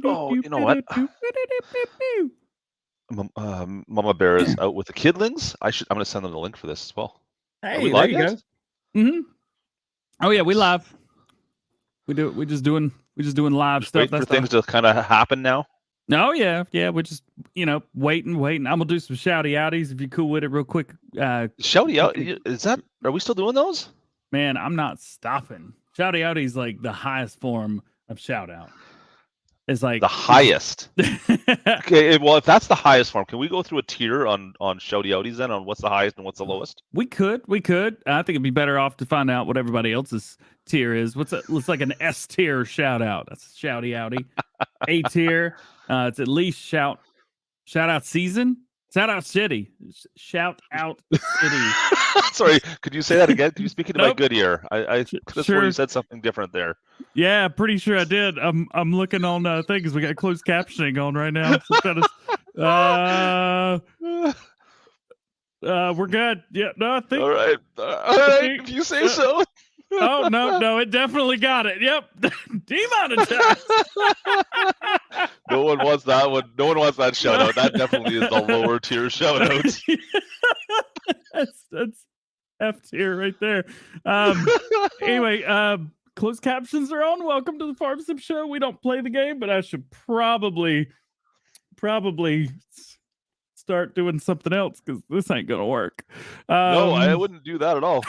Oh, you know what? Mama Bear is out with the kidlings. I'm going to send them the link for this as well. Are we Hey, there live, you guys? go. Oh yeah, we Nice. live. We do. We just doing live Just stuff. waiting for That's things to kind of happen now. Oh yeah, we're just waiting. I'm gonna do some shouty outies if you're cool with it, real quick. Shouty out. Is that? Are we still doing those? Man, I'm not stopping. Shouty outy is like the highest form of shout out. It's like the highest. Okay, well, if that's the highest form, can we go through a tier on shouty outies then on what's the highest and what's the lowest? We could. I think it'd be better off to find out what everybody else's tier is. It's like an S tier shout out. That's a shouty outy. A tier. It's at least shout out season. Shout out city. Shout out city. Sorry, could you say that again? Could you speak into my good ear? I could sure. you said something different there. Yeah, pretty sure I did. I'm looking on things. We got closed captioning on right now. We're good. Yeah, no, I think. All right. If you say so. Oh no, it definitely got it. Yep, demonetized. No one wants that one. No one wants that shout out. That definitely is the lower tier shout out. That's F tier right there. Anyway, closed captions are on. Welcome to the Farm Sim Show. We don't play the game, but I should probably start doing something else because this ain't gonna work. No, I wouldn't do that at all.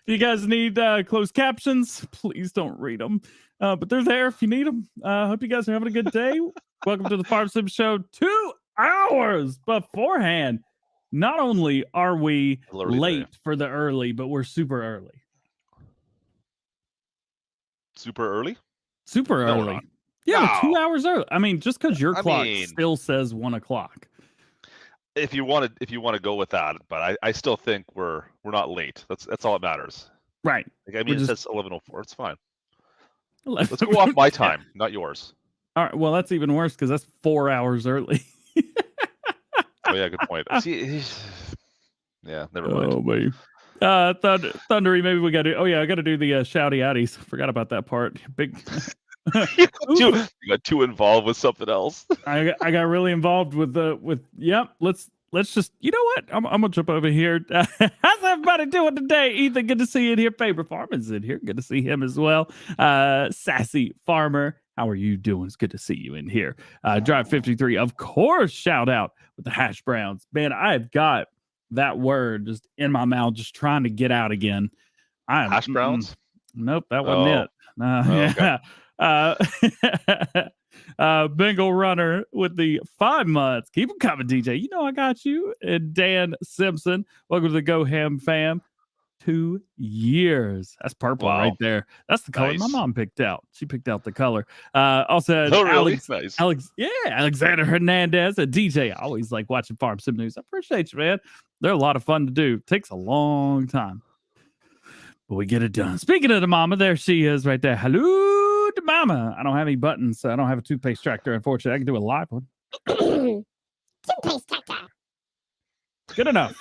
If you guys need closed captions, please don't read them. But they're there if you need them. Hope you guys are having a good day. Welcome to the Farm Sim Show. 2 hours beforehand. Not only are we late for the early, but we're super early. Super early? Super early. Yeah, no. 2 hours early. I mean, just because your clock still says 1 o'clock. If you want to go with that, but I still think we're not late. That's all that matters. Right. Like, I mean, it says 11:04. It's fine. Let's go off my time, not yours. All right. Well, that's even worse because that's 4 hours early. Oh yeah, good point. See, yeah, never mind. Oh man. Thundery, maybe we got to. Oh yeah, I got to do the shouty outies. Forgot about that part. Big. you got too involved with something else. I got really involved with Yep. Let's just. You know what? I'm gonna jump over here. How's everybody doing today? Ethan, good to see you in here. Favorite Farmer's in here. Good to see him as well. Sassy Farmer, how are you doing? It's good to see you in here. Drive 53, of course. Shout out with the hash browns. Man, I've got that word just in my mouth, just trying to get out again. Hash browns? Nope, that wasn't it. Yeah. Bengal Runner with the 5 months. Keep them coming, DJ. You know I got you. And Dan Simpson, welcome to the GoHam fam. 2 years. That's purple right there. That's the color my mom picked out. She picked out the color. Also, really? Alexander Hernandez, a DJ. I always like watching Farm Sim News. I appreciate you, man. They're a lot of fun to do. It takes a long time, but we get it done. Speaking of the mama, there she is right there. Hello to mama. I don't have any buttons, so I don't have a toothpaste tractor, unfortunately. I can do a live one. Toothpaste tractor. Good enough.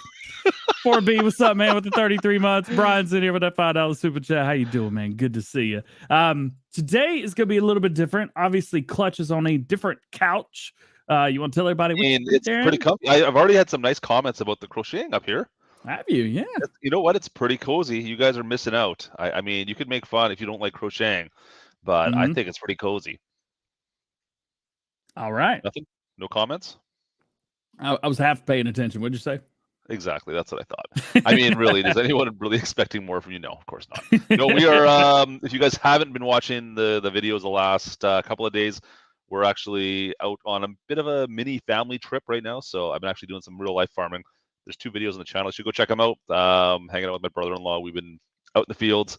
4B, what's up, man, with the 33 months. Brian's in here with that $5 super chat. How you doing, man? Good to see you. Today is going to be a little bit different. Obviously, Clutch is on a different couch. You want to tell everybody what it's pretty comfy. I've already had some nice comments about the crocheting up here. Have you? Yeah. You know what? It's pretty cozy. You guys are missing out. I mean, you could make fun if you don't like crocheting, but I think it's pretty cozy. All right. Nothing? No comments? I was half paying attention. What'd you say? Exactly. That's what I thought. I mean, really, is anyone really expecting more from you? No, of course not. No, we are, if you guys haven't been watching the videos the last couple of days, we're actually out on a bit of a mini family trip right now. So I've been actually doing some real life farming. There's 2 videos on the channel. You should go check them out. Hanging out with my brother-in-law. We've been out in the fields.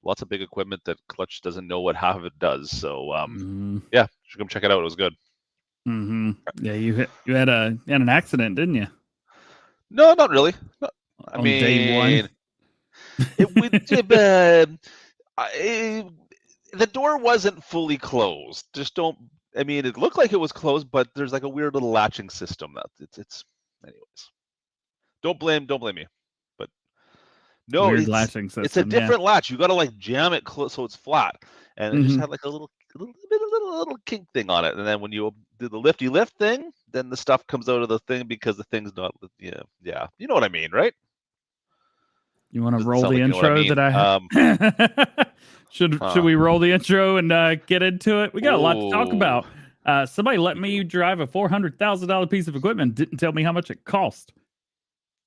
Lots of big equipment that Clutch doesn't know what half of it does. So yeah, you should come check it out. It was good. Yeah, you had an accident, didn't you? No, not really. No, I on mean, day 1. The door wasn't fully closed. I mean, it looked like it was closed, but there's like a weird little latching system. It's anyways. Don't blame me. But No, Weird it's latching it's a system. Yeah. different latch. You got to like jam it so it's flat, and it just Mhm. had like a little kink thing on it. And then when you do the lifty lift thing, then the stuff comes out of the thing because the thing's not. Yeah. You know what I mean, right? You want to Doesn't roll sound the like you know what I intro mean. that I should we roll the intro and get into it? We got a lot to talk Ooh. about. Somebody let We me do. drive a $400,000 piece of equipment. Didn't tell me how much it cost.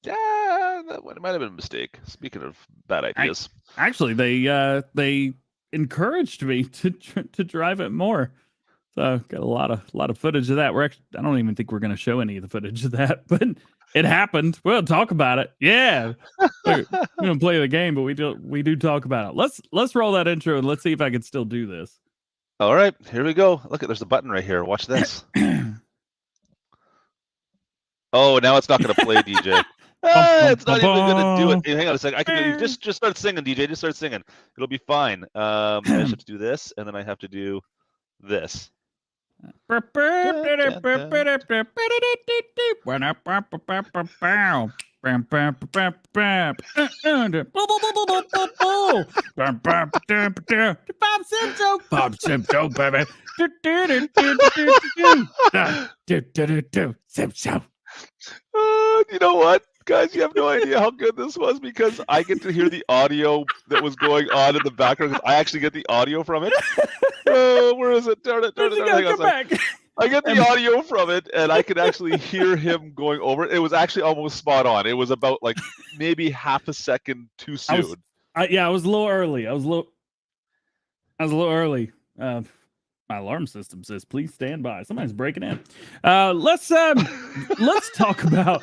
Yeah, that might have been a mistake. Speaking of bad ideas. Actually, they encouraged me to drive it more. So got a lot of footage of that. I don't even think we're going to show any of the footage of that, but it happened. We'll talk about it. Yeah, we don't play the game, but we do talk about it. Let's roll that intro and let's see if I can still do this. All right, here we go. Look, there's a button right here. Watch this. Oh, now it's not going to play, DJ. It's not even going to do it. Hey, hang on a second. I can do it. Just start singing, DJ. Just start singing. It'll be fine. I just have to do this, and then I have to do this. Bob Simpson, baby. Simpson. You know what, guys? You have no idea how good this was because I get to hear the audio that was going on in the background. I actually get the audio from it. Where is it? Darn it! I get the audio from it, and I could actually hear him going over it. It was actually almost spot on. It was about like maybe half a second too soon. I was a little early. I was a little early. My alarm system says, "Please stand by." Somebody's breaking in. Let's talk about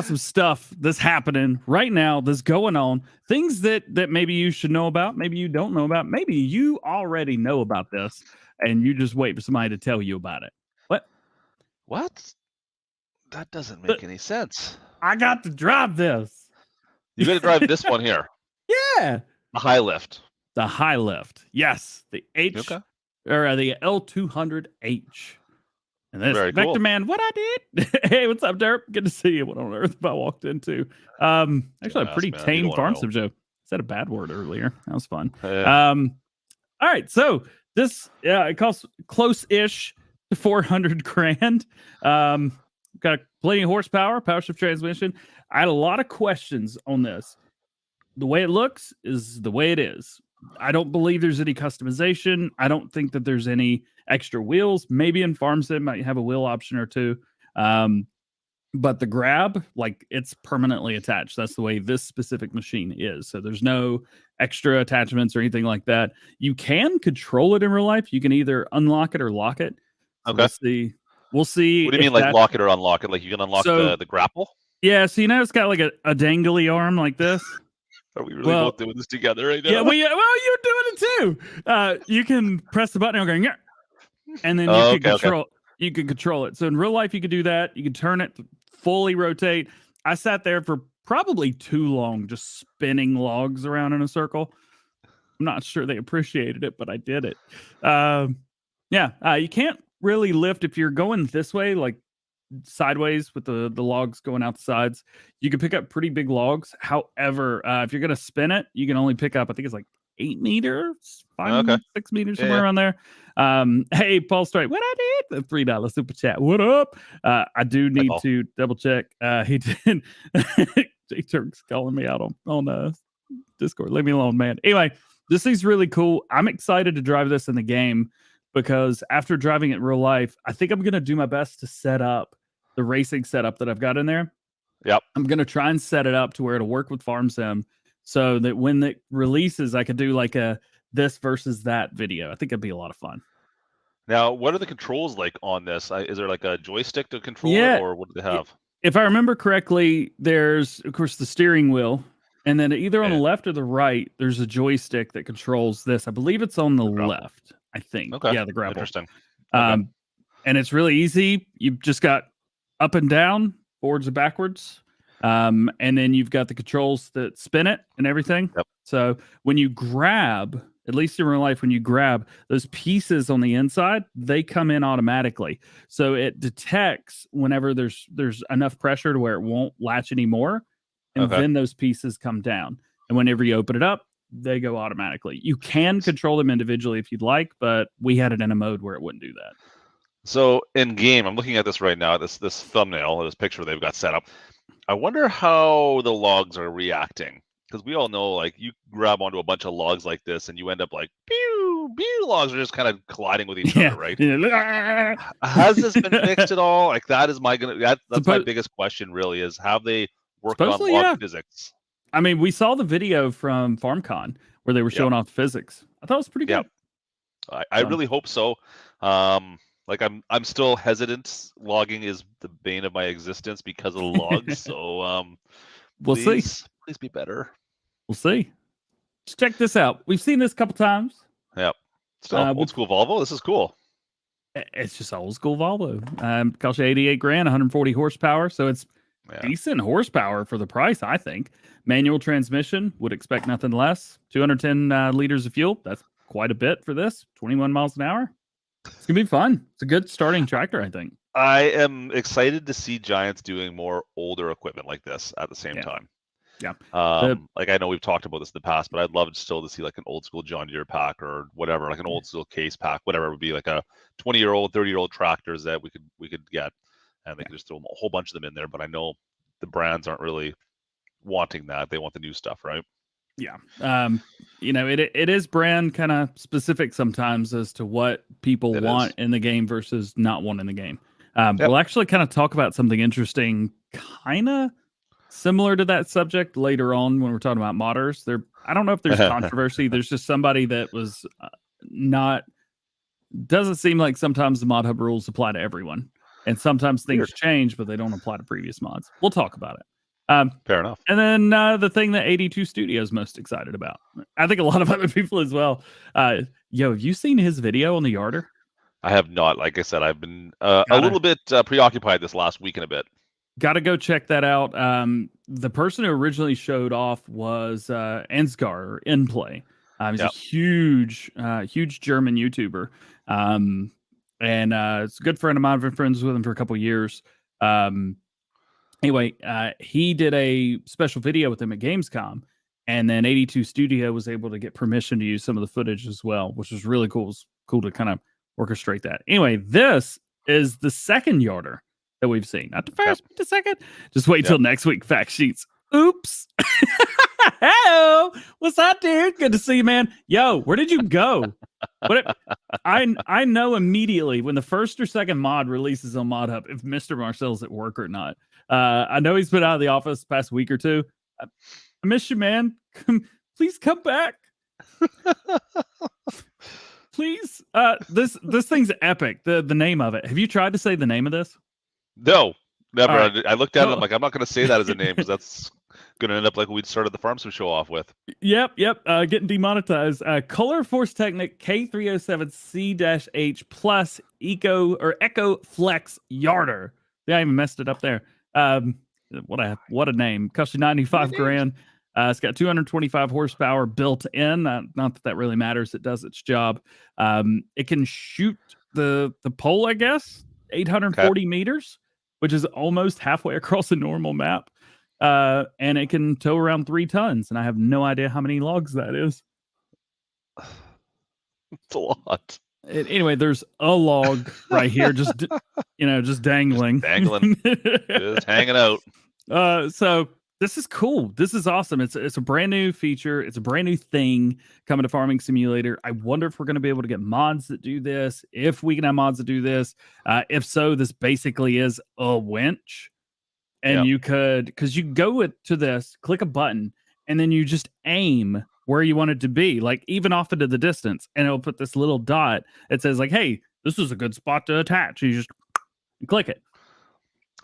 some stuff that's happening right now. That's going on. Things that maybe you should know about. Maybe you don't know about. Maybe you already know about this, and you just wait for somebody to tell you about it. What? That doesn't make any sense. I got to drive this. You got to drive this one here. Yeah. The high lift. The high lift. Yes. The H. Okay. Or the L200H. And this Very Vector cool. Man, what I did? Hey, what's up, Derp? Good to see you. What on earth have I walked into? Actually, a pretty tame farm sim show. Said a bad word earlier. That was fun. Yeah. All right, so this it costs close-ish to $400,000. Got plenty of horsepower, power shift transmission. I had a lot of questions on this. The way it looks is the way it is. I don't believe there's any customization. I don't think that there's any extra wheels. Maybe in Farm Sim might have a wheel option or two. But the grab, like, it's permanently attached. That's the way this specific machine is. So there's no extra attachments or anything like that. You can control it in real life. You can either unlock it or lock it. So Okay. We'll see. What do you mean, like lock it or unlock it? Like you can unlock the grapple? Yeah. So it's got like a dangly arm like this. Are we really both doing this together right now? Yeah, well, you're doing it too. You can press the button and go, yeah, and then you can control it. So in real life, you could do that. You can turn it to fully rotate. I sat there for probably too long, just spinning logs around in a circle. I'm not sure they appreciated it, but I did it. You can't really lift if you're going this way, like sideways with the logs going out the sides. You can pick up pretty big logs. However, if you're gonna spin it, you can only pick up, I think it's like 8 meters, 6 meters, somewhere around there. Hey, Paul Strike, what I did? The $3 super chat. What up? I do need to double check. He did. J-Turk's calling me out on Discord. Leave me alone, man. Anyway, this thing's really cool. I'm excited to drive this in the game because after driving it in real life, I think I'm gonna do my best to set up the racing setup that I've got in there. Yep. I'm going to try and set it up to where it'll work with Farm Sim so that when it releases, I could do like a this versus that video. I think it'd be a lot of fun. Now, what are the controls like on this? Is there like a joystick to control it, or what do they have? If I remember correctly, there's, of course, the steering wheel. And then either on the left or the right, there's a joystick that controls this. I believe it's on the left, I think. Okay. Yeah, the grapple. Interesting. And it's really easy. You've just got up and down, forwards and backwards. And then you've got the controls that spin it and everything. Yep. So when you grab, at least in real life, when you grab those pieces on the inside, they come in automatically. So it detects whenever there's enough pressure to where it won't latch anymore. and Okay. then those pieces come down. And whenever you open it up, they go automatically. You can control them individually if you'd like, but we had it in a mode where it wouldn't do that. So in game, I'm looking at this right now. This thumbnail, this picture they've got set up. I wonder how the logs are reacting, because we all know, like, you grab onto a bunch of logs like this, and you end up like, pew, pew. Logs are just kind of colliding with each other, right? Yeah. Has this been fixed at all? Like, that's my Suppo- biggest question. Really, is have they worked on Supposedly, log yeah. physics? I mean, we saw the video from FarmCon where they were showing off the physics. I thought it was pretty good. I really hope so. Like I'm still hesitant. Logging is the bane of my existence because of the logs. So We'll see. Please be better. We'll see. Let's check this out. We've seen this a couple times. Yep. Still old school Volvo. This is cool. It's just old school Volvo. Cost you 88 grand, 140 horsepower. So it's decent horsepower for the price, I think. Manual transmission, would expect nothing less. 210 liters of fuel. That's quite a bit for this. 21 miles an hour. It's going to be fun. It's a good starting tractor, I think. I am excited to see Giants doing more older equipment like this at the same time. Yeah. Like, I know we've talked about this in the past, but I'd love still to see like an old school John Deere pack or whatever, like an old school case pack, whatever it would be, like a 20-year-old, 30-year-old tractors that we could get, and they could just throw a whole bunch of them in there. But I know the brands aren't really wanting that. They want the new stuff, right? Yeah. It is brand kind of specific sometimes as to what people want in the game versus not want in the game. We'll actually kind of talk about something interesting, kind of similar to that subject later on when we're talking about modders. I don't know if there's controversy. There's just somebody that was doesn't seem like sometimes the Mod Hub rules apply to everyone. And sometimes things change, but they don't apply to previous mods. We'll talk about it. Fair enough. And then the thing that 82 Studio is most excited about. I think a lot of other people as well. Have you seen his video on the yarder? I have not. Like I said, I've been a little bit preoccupied this last week and a bit. Got to go check that out. The person who originally showed off was Ansgar or InPlay. He's a huge German YouTuber. And it's a good friend of mine. I've been friends with him for a couple years. Anyway, he did a special video with him at Gamescom, and then 82 Studio was able to get permission to use some of the footage as well, which was really cool. It was cool to kind of orchestrate that. Anyway, this is the second yarder that we've seen. Not the first, but the second. Just wait till next week. Fact sheets. Oops. Hello. What's up, dude? Good to see you, man. Yo, where did you go? I know immediately when the first or second mod releases on Mod Hub if Mr. Marcel's at work or not. I know he's been out of the office the past week or two. I miss you, man. Please come back. Please. This thing's epic. The name of it. Have you tried to say the name of this? No, never. Right. I looked at it. I'm like, I'm not going to say that as a name because that's going to end up like we started the Farm Sim show off with. Yep. Getting demonetized. Color Force Technic K307C-H plus Echo Flex Yarder. Yeah, I even messed it up there. What a name. Cost you 95 grand. It's got 225 horsepower built in. Not that really matters. It does its job. It can shoot the pole, I guess, 840 meters, which is almost halfway across a normal map. And it can tow around 3 tons. And I have no idea how many logs that is. It's a lot. Anyway, there's a log right here, just dangling, just hanging out. So this is cool. This is awesome. It's a brand new feature. It's a brand new thing coming to Farming Simulator. I wonder if we're going to be able to get mods that do this. If we can have mods that do this. If so, this basically is a winch, and you could, because you go to this, click a button, and then you just aim where you want it to be, like even off into the distance, and it'll put this little dot that says like, hey, this is a good spot to attach. You just click it.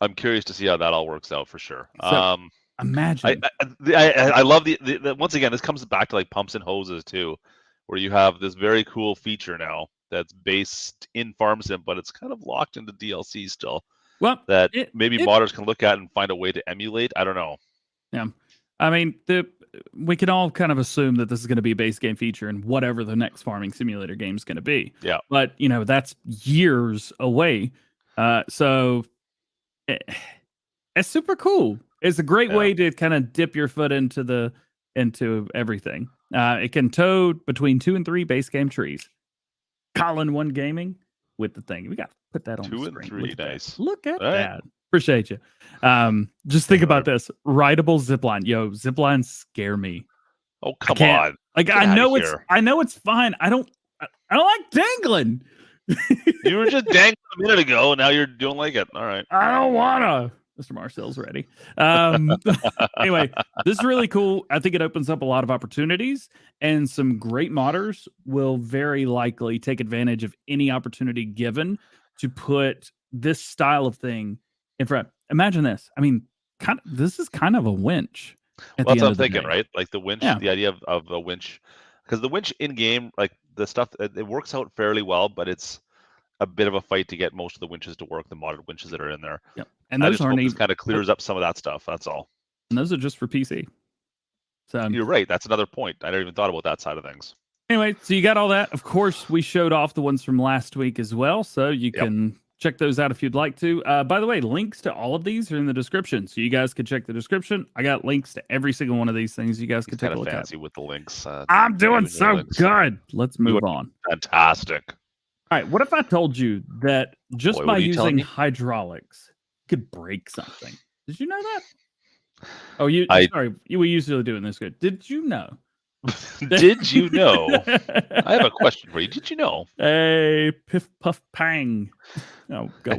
I'm curious to see how that all works out for sure. So, imagine. I love the once again, this comes back to like pumps and hoses too, where you have this very cool feature now that's based in Farm Sim, but it's kind of locked into DLC still. Well, that maybe modders can look at and find a way to emulate. I don't know. Yeah. I mean, we can all kind of assume that this is going to be a base game feature in whatever the next Farming Simulator game is going to be. Yeah. But, that's years away. So it's super cool. It's a great Yeah. way to kind of dip your foot into everything. It can tow between 2 and 3 base game trees. Colin One Gaming with the thing. We got to put that on 2 the and screen. 3, Look at nice. that. Look at All right. that. Appreciate you. Just think about this. Rideable zipline. Yo, ziplines scare me. Oh, come can't- on. Like Get I outta know here. I know it's fine. I don't like dangling. You were just dangling a minute ago, and now you don't like it. All right. I don't wanna. Mr. Marcel's ready. Anyway, this is really cool. I think it opens up a lot of opportunities, and some great modders will very likely take advantage of any opportunity given to put this style of thing in front. Imagine this. I mean, this is kind of a winch. Well, that's what I'm thinking, right? Like the winch, Yeah. the idea of a winch, because the winch in game, like the stuff, it works out fairly well, but it's a bit of a fight to get most of the winches to work, the modded winches that are in there. Yep. And I those just hope aren't this even, kind of clears up some of that stuff. That's all. and those are just for PC. So You're right. That's another point. I never even thought about that side of things. anyway, so you got all that. Of course, we showed off the ones from last week as well, so you can check those out if you'd like to. By the way, links to all of these are in the description, so you guys can check the description. I got links to every single one of these things. You guys can He's take kind a of look fancy at. with the links. I'm doing the so links. good. Let's move are- on. Fantastic. All right, what if I told you that just Boy, by what are you telling using me? hydraulics you could break something? Did you know that? Oh, sorry, we usually doing this good. Did you know? Did you know? I have a question for you. Did you know? Hey, piff puff pang. Oh, go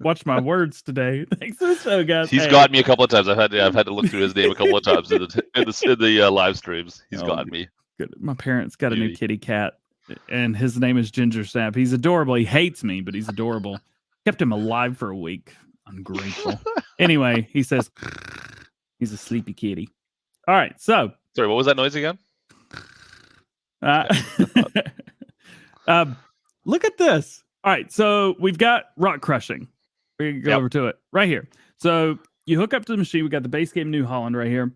watch my words today. Thanks for the show, guys. He's Hey. got me a couple of times. I've had to look through his name a couple of times in the live streams. He's Oh, got me. Good. My parents got a new Beauty. kitty cat, and his name is Ginger Snap. He's adorable. He hates me, but he's adorable. Kept him alive for a week. Ungrateful. Anyway, he says he's a sleepy kitty. All right, so Sorry, what was that noise again? look at this. All right, so we've got rock crushing. We can go over to it right here. So you hook up to the machine. We got the base game New Holland right here.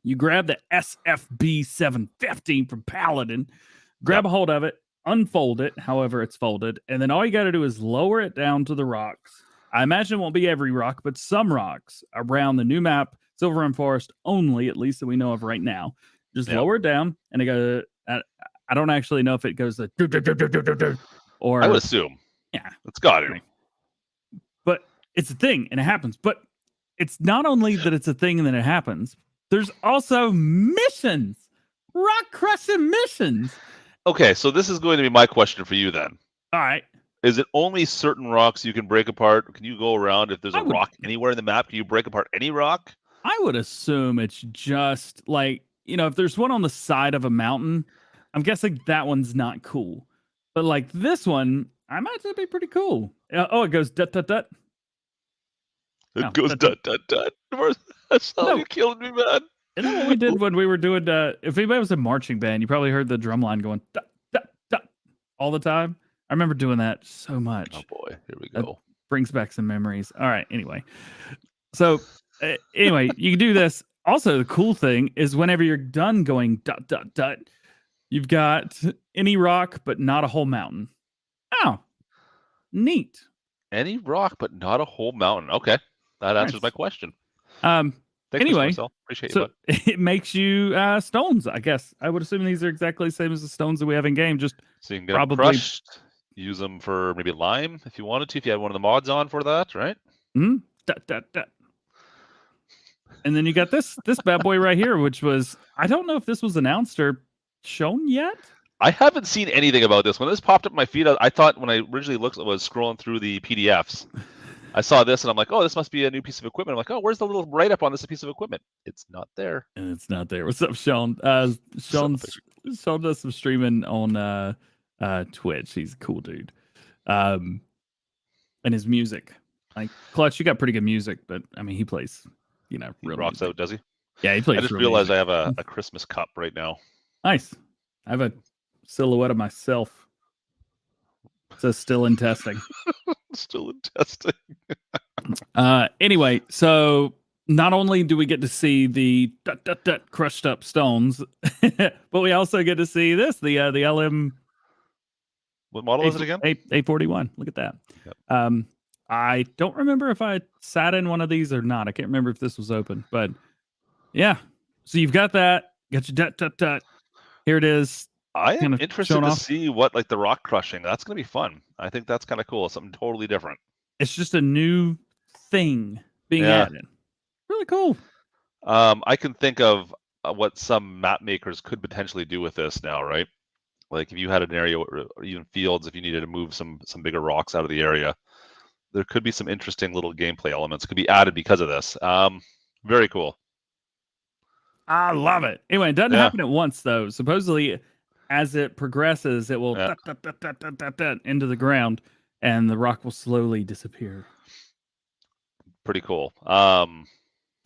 You grab the SFB 750 from Paladin, grab a hold of it, unfold it, however it's folded, and then all you got to do is lower it down to the rocks. I imagine it won't be every rock, but some rocks around the new map, Silver and Forest only, at least that we know of right now. Just lower it down, and it goes. I don't actually know if it goes or I would assume. Yeah, It's got to. but it's a thing, and it happens. But it's not only that it's a thing and then it happens. There's also missions, rock crushing missions. Okay, so this is going to be my question for you then. All right. Is it only certain rocks you can break apart? Can you go around if there's a rock anywhere in the map? Can you break apart any rock? I would assume it's just like, if there's one on the side of a mountain, I'm guessing that one's not cool. But like this one, I imagine it'd be pretty cool. It goes dut dut dut. It goes dut dut dut. That's how you killed me, man. You know what we did when we were doing, if anybody was a marching band, you probably heard the drum line going dut dut dut all the time. I remember doing that so much. Oh boy, here we go. Brings back some memories. All right, anyway. So anyway, you can do this. Also, the cool thing is whenever you're done going dot dot dot, you've got any rock but not a whole mountain. Oh, neat. Any rock but not a whole mountain. Okay, that answers my question. Thanks, anyway, Marcel. Appreciate so you. it makes you stones, I guess. I would assume these are exactly the same as the stones that we have in game. Just so you can get them crushed, use them for maybe lime if you wanted to, if you had one of the mods on for that, right? Dot, dot, dot. And then you got this bad boy right here, which was, I don't know if this was announced or shown yet. I haven't seen anything about this. When this popped up in my feed, I thought when I originally was scrolling through the PDFs, I saw this and I'm like, oh, this must be a new piece of equipment. I'm like, oh, where's the little write-up on this piece of equipment? It's not there. And it's not there. What's up, Sean? Sean does some streaming on Twitch. He's a cool dude. And his music. Like, Clutch, you got pretty good music, but I mean, he plays, real rocks music. out, does he? Yeah, he plays. I just realized I have a Christmas cup right now. Nice. I have a silhouette of myself. It says still in testing. Still in testing. Anyway, so not only do we get to see the crushed up stones, but we also get to see this, the LM. What model is it again? 841. Look at that. Yep. I don't remember if I sat in one of these or not. I can't remember if this was open, but yeah. So you've got that. Got your dut. Here it is. I am Kind of interested showing to off. see what like the rock crushing. That's gonna be fun. I think that's kind of cool. Something totally different. It's just a new thing being Yeah. added. Really cool. I can think of what some map makers could potentially do with this now, right? Like if you had an area or even fields, if you needed to move some bigger rocks out of the area, there could be some interesting little gameplay elements could be added because of this. Very cool. I love it. Anyway, it doesn't Yeah. happen at once though. Supposedly, as it progresses, it will Yeah. dut into the ground, and the rock will slowly disappear. Pretty cool.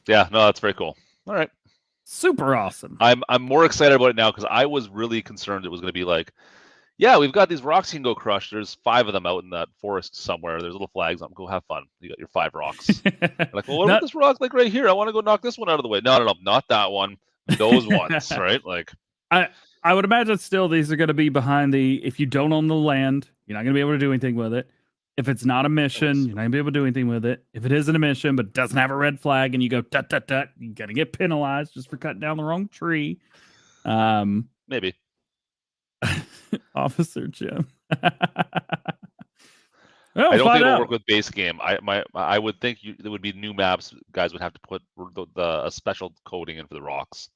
Yeah, no, that's very cool. All right. Super awesome. I'm more excited about it now because I was really concerned it was going to be like, yeah, we've got these rocks you can go crush. There's 5 of them out in that forest somewhere. There's little flags on them. Go have fun. You got your 5 rocks. Like, well, what about this rock like right here? I want to go knock this one out of the way. No, not that one. Those ones, right? Like, I would imagine still these are going to be behind the, if you don't own the land, you're not going to be able to do anything with it. If it's not a mission, you're not going to be able to do anything with it. If it isn't a mission but doesn't have a red flag and you go dut, you're going to get penalized just for cutting down the wrong tree. maybe. Officer Jim. I don't think it'll work with base game. I would think there would be new maps. Guys would have to put a special coding in for the rocks.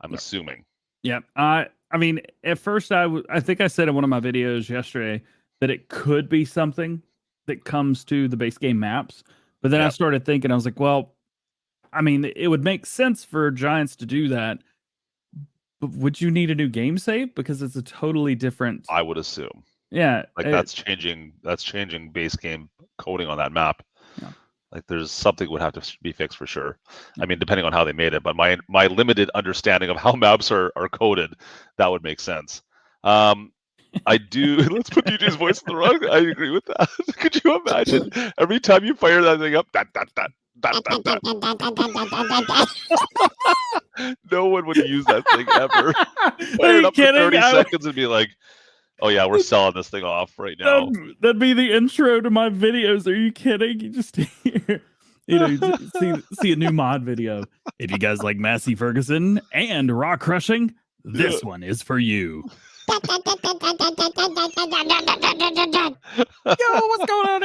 I'm assuming. Yeah. I mean, at first I think I said in one of my videos yesterday that it could be something that comes to the base game maps. But then I started thinking, I was like, well, I mean, it would make sense for Giants to do that. But would you need a new game save? Because it's a totally different. I would assume. Yeah. Like that's changing base game coding on that map. Yeah. Like there's something would have to be fixed for sure. I mean, depending on how they made it, but my limited understanding of how maps are coded, that would make sense. I do. Let's put DJ's voice in the wrong. I agree with that. Could you imagine every time you fire that thing up, no one would use that thing ever. Fire it up for 30 seconds and be like, oh yeah, we're selling this thing off right now. That'd be the intro to my videos. Are you kidding? You just hear, you see a new mod video. If you guys like Massey Ferguson and rock crushing, this one is for you. Yo, what's going on?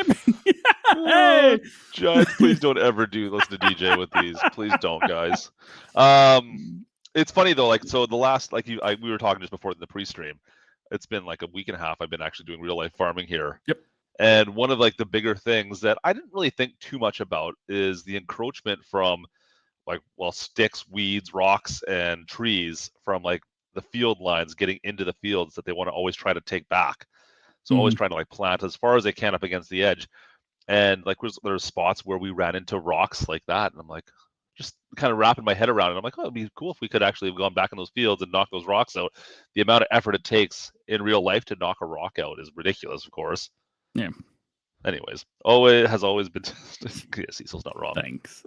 Hey, Giants, please don't ever listen to DJ with these. Please don't, guys. It's funny though. Like, so the last, we were talking just before the pre-stream. It's been like a week and a half. I've been actually doing real life farming here. Yep. And one of like the bigger things that I didn't really think too much about is the encroachment from sticks, weeds, rocks, and trees from like the field lines getting into the fields that they want to always try to take back. So always trying to like plant as far as they can up against the edge. And like there's spots where we ran into rocks like that. And I'm like, just kind of wrapping my head around it. I'm like, oh, it'd be cool if we could actually have gone back in those fields and knock those rocks out. The amount of effort it takes in real life to knock a rock out is ridiculous, of course. Yeah. Anyways, it has always been. Yeah, Cecil's not wrong. Thanks.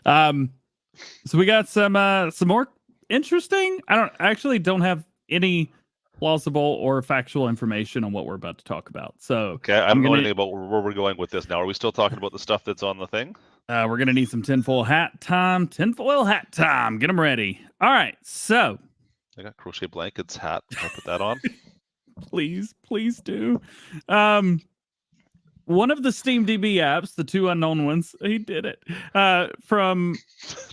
So we got some more interesting. I actually don't have any plausible or factual information on what we're about to talk about. So okay, I don't know anything about where we're going with this now. Are we still talking about the stuff that's on the thing? We're gonna need some tinfoil hat time. Tinfoil hat time. Get them ready. All right. So I got crochet blankets hat. Can I put that on? please do. One of the SteamDB apps, the 2 unknown ones, he did it. From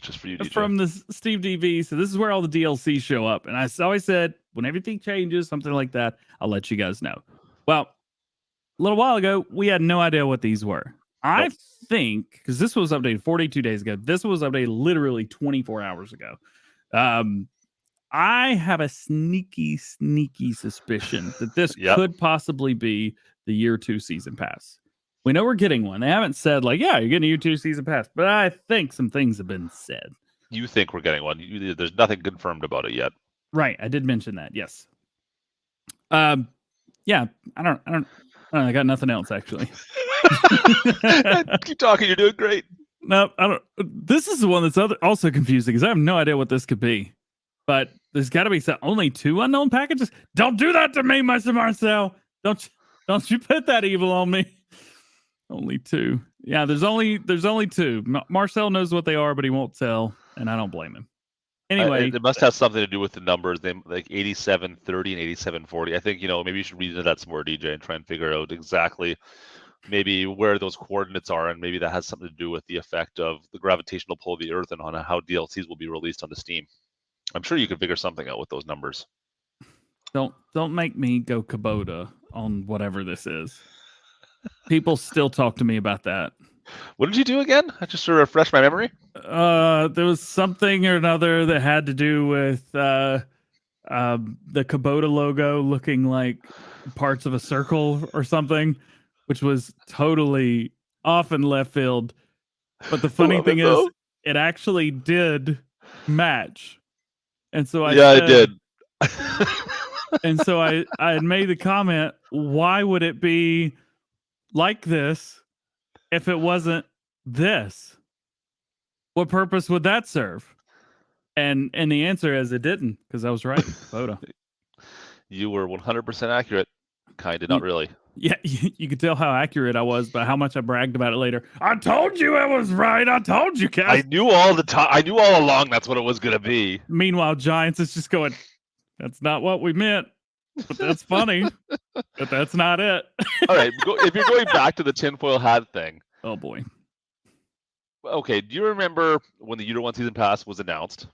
just for you, DJ. From the SteamDB. So this is where all the DLC show up. And I always said when everything changes, something like that, I'll let you guys know. Well, a little while ago, we had no idea what these were. I think because this was updated 42 days ago. This was updated literally 24 hours ago. I have a sneaky suspicion that this could possibly be the year 2 season pass. We know we're getting one. They haven't said like, yeah, you're getting a year 2 season pass, but I think some things have been said. You think we're getting one? There's nothing confirmed about it yet. Right, I did mention that. Yes. Yeah, I got nothing else actually. Keep talking. You're doing great. No, I don't. This is the one that's also confusing because I have no idea what this could be. But there's got to be only 2 unknown packages. Don't do that to me, Mr. Marcel. Don't you put that evil on me. Only 2. Yeah, there's only two. Marcel knows what they are, but he won't tell, and I don't blame him. Anyway, it must have something to do with the numbers. They like 8730 and 8740. I think maybe you should read into that some more, DJ, and try and figure out exactly maybe where those coordinates are, and maybe that has something to do with the effect of the gravitational pull of the Earth and on how DLCs will be released on the Steam. I'm sure you could figure something out with those numbers. Don't make me go Kubota on whatever this is. People still talk to me about that. What did you do again? I just to refresh my memory. There was something or another that had to do with the Kubota logo looking like parts of a circle or something, which was totally off in left field. But the funny thing is, it actually did match, and so I did. And so I had made the comment, why would it be like this if it wasn't this? What purpose would that serve? And the answer is it didn't, because I was right. Photo. You were 100% accurate. Kind of, not really. Yeah, you could tell how accurate I was by how much I bragged about it later. I told you I was right. I told you, Cass. I knew all the time. I knew all along that's what it was going to be. Meanwhile, Giants is just going, that's not what we meant. But that's funny. But that's not it. All right. If you're going back to the tinfoil hat thing. Oh, boy. Okay. Do you remember when the Euro 1 season pass was announced?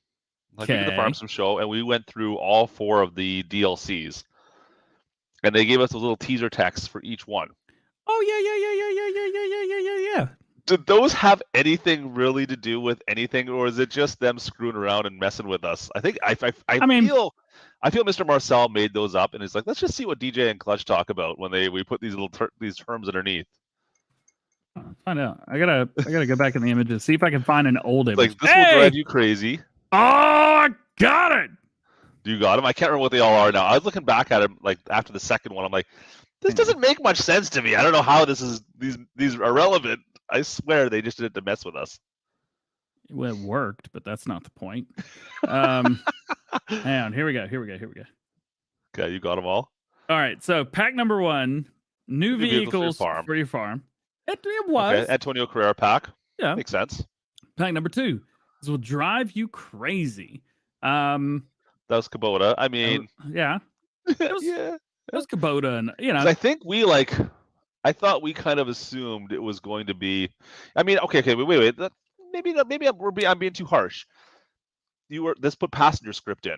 Like we did the Farm Sim show, and we went through all 4 of the DLCs. And they gave us those little teaser texts for each one. Oh, yeah. Did those have anything really to do with anything, or is it just them screwing around and messing with us? I think I feel Mr. Marcel made those up, and it's like, let's just see what DJ and Clutch talk about when we put these little these terms underneath. Find out. I gotta go back in the images, see if I can find an old image. Like, this will drive you crazy. Oh, I got it. You got them? I can't remember what they all are now. I was looking back at them like after the second one. I'm like, this doesn't make much sense to me. I don't know how these are relevant. I swear they just did it to mess with us. Well, it worked, but that's not the point. Hang on. Here we go. Okay, you got them all? All right. So pack number 1, new vehicles for your farm. It was. Okay, Antonio Carrera pack. Yeah. Makes sense. Pack number 2. This will drive you crazy. That was Kubota. I mean, yeah. It was Kubota, and I think I thought we kind of assumed it was going to be. I mean, okay, wait. Maybe I'm being too harsh. This put passenger script in.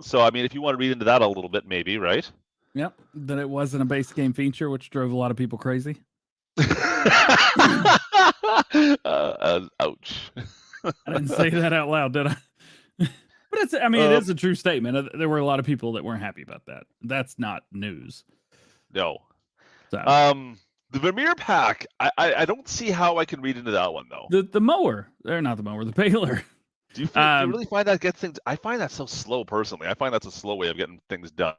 So I mean, if you want to read into that a little bit, maybe, right? Yep. That it wasn't a base game feature, which drove a lot of people crazy. Ouch. I didn't say that out loud, did I? But it is a true statement. There were a lot of people that weren't happy about that. That's not news. No. So. The Vermeer pack, I don't see how I can read into that one though. The mower, they're not the mower, the baler. Do you really find that gets things? I find that so slow personally. I find that's a slow way of getting things done.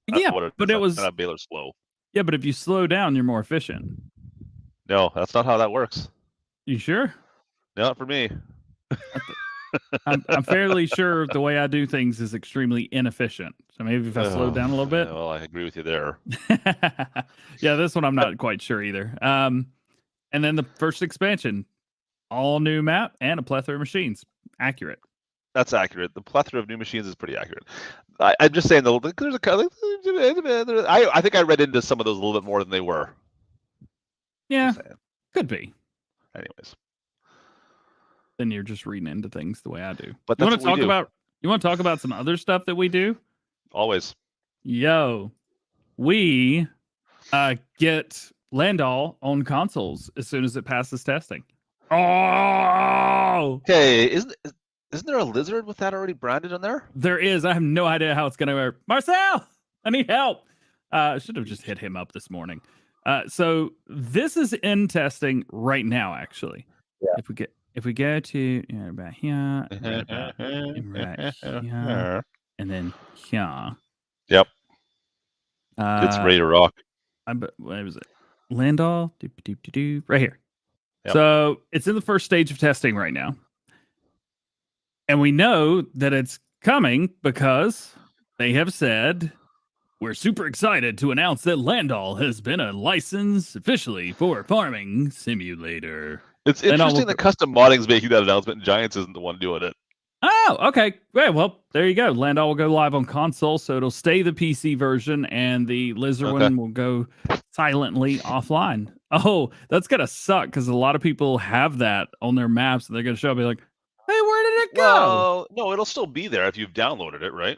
But it was that baler slow. Yeah, but if you slow down, you're more efficient. No, that's not how that works. You sure? Not for me. I'm fairly sure the way I do things is extremely inefficient. So maybe if I slow down a little bit. Well, I agree with you there. Yeah, this one I'm not quite sure either. And then the first expansion, all new map and a plethora of machines. Accurate. That's accurate. The plethora of new machines is pretty accurate. I'm just saying there's I think I read into some of those a little bit more than they were. Yeah, could be. Anyways. Then you're just reading into things the way I do. But you want to talk about some other stuff that we do? Always. Yo, we get Landau on consoles as soon as it passes testing. Oh, hey, isn't there a lizard with that already branded on there? There is. I have no idea how it's gonna work. Marcel, I need help. I should have just hit him up this morning. So this is in testing right now, actually. Yeah. If we go to about here, right here, and then here. Yep. It's ready to rock. What was it? Landau? Right here. Yep. So it's in the first stage of testing right now. And we know that it's coming because they have said We're super excited to announce that Landall has been a license officially for Farming Simulator. It's Landall interesting will that Custom Modding's making that announcement and Giants isn't the one doing it. Oh, okay. Well, there you go. Landau will go live on console, so it'll stay the PC version, and the Lizard one will go silently offline. Oh, that's gonna suck because a lot of people have that on their maps, and they're gonna show up and be like, "Hey, where did it go?" Well, no, it'll still be there if you've downloaded it, right?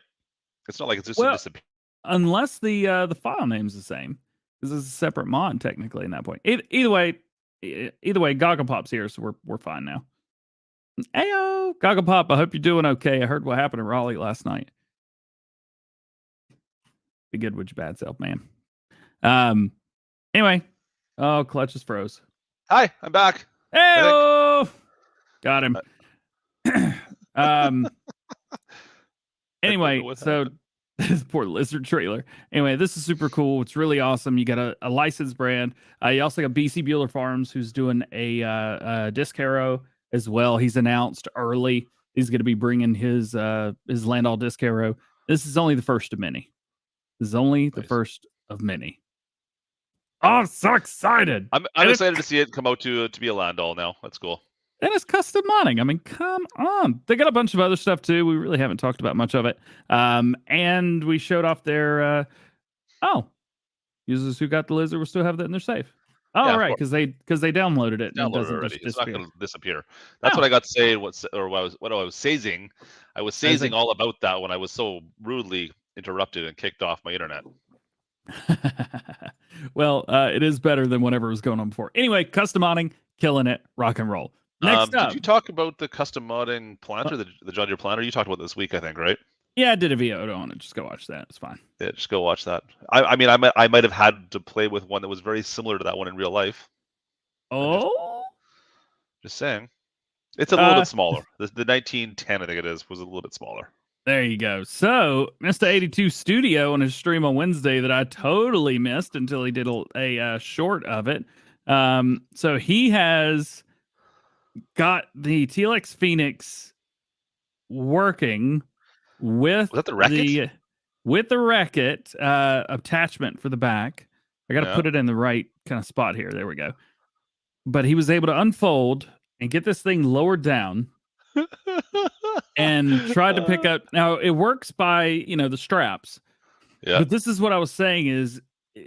It's not like it's just disappeared. Unless the file name's the same, because it's a separate mod technically. In that point, either way, Goggle here, so we're fine now. Ayo, Goggle Pop, I hope you're doing okay. I heard what happened in Raleigh last night. Be good with your bad self, man. Anyway, Clutch is froze. Hi, I'm back. Hey, got him. Anyway, so this poor lizard trailer. Anyway, this is super cool. It's really awesome. You got a licensed brand. You also got BC Bueller Farms, who's doing a disc harrow as well. He's announced early he's going to be bringing his Landall disc harrow. This is only the first of many. This is only the first of many. Oh, I'm so excited! I'm excited to see it come out to be a Landall now. That's cool. And it's custom modding. I mean, come on. They got a bunch of other stuff too. We really haven't talked about much of it. And we showed off their users who got the lizard will still have that in their safe. Oh, yeah, right, because they downloaded it. Downloaded it already. It's not going to disappear. That's what I got to say. What I was saying. I was saying all about that when I was so rudely interrupted and kicked off my internet. Well, it is better than whatever was going on before. Anyway, custom modding, killing it, rock and roll. Next up, did you talk about the custom modding planter, the John Deere planter? You talked about this week, I think, right? Yeah, I did a video on it. Just go watch that. It's fine. Yeah, just go watch that. I mean, I might have had to play with one that was very similar to that one in real life. Oh, just saying, it's a little bit smaller. The 1910, I think it is, was a little bit smaller. There you go. So, Mr. 82 Studio on his stream on Wednesday that I totally missed until he did a short of it. So he has got the TLX Phoenix working with the Reckitt attachment for the back. I got to put it in the right kind of spot here. There we go. But he was able to unfold and get this thing lowered down and tried to pick up. Now it works by, the straps. Yeah. But this is what I was saying is,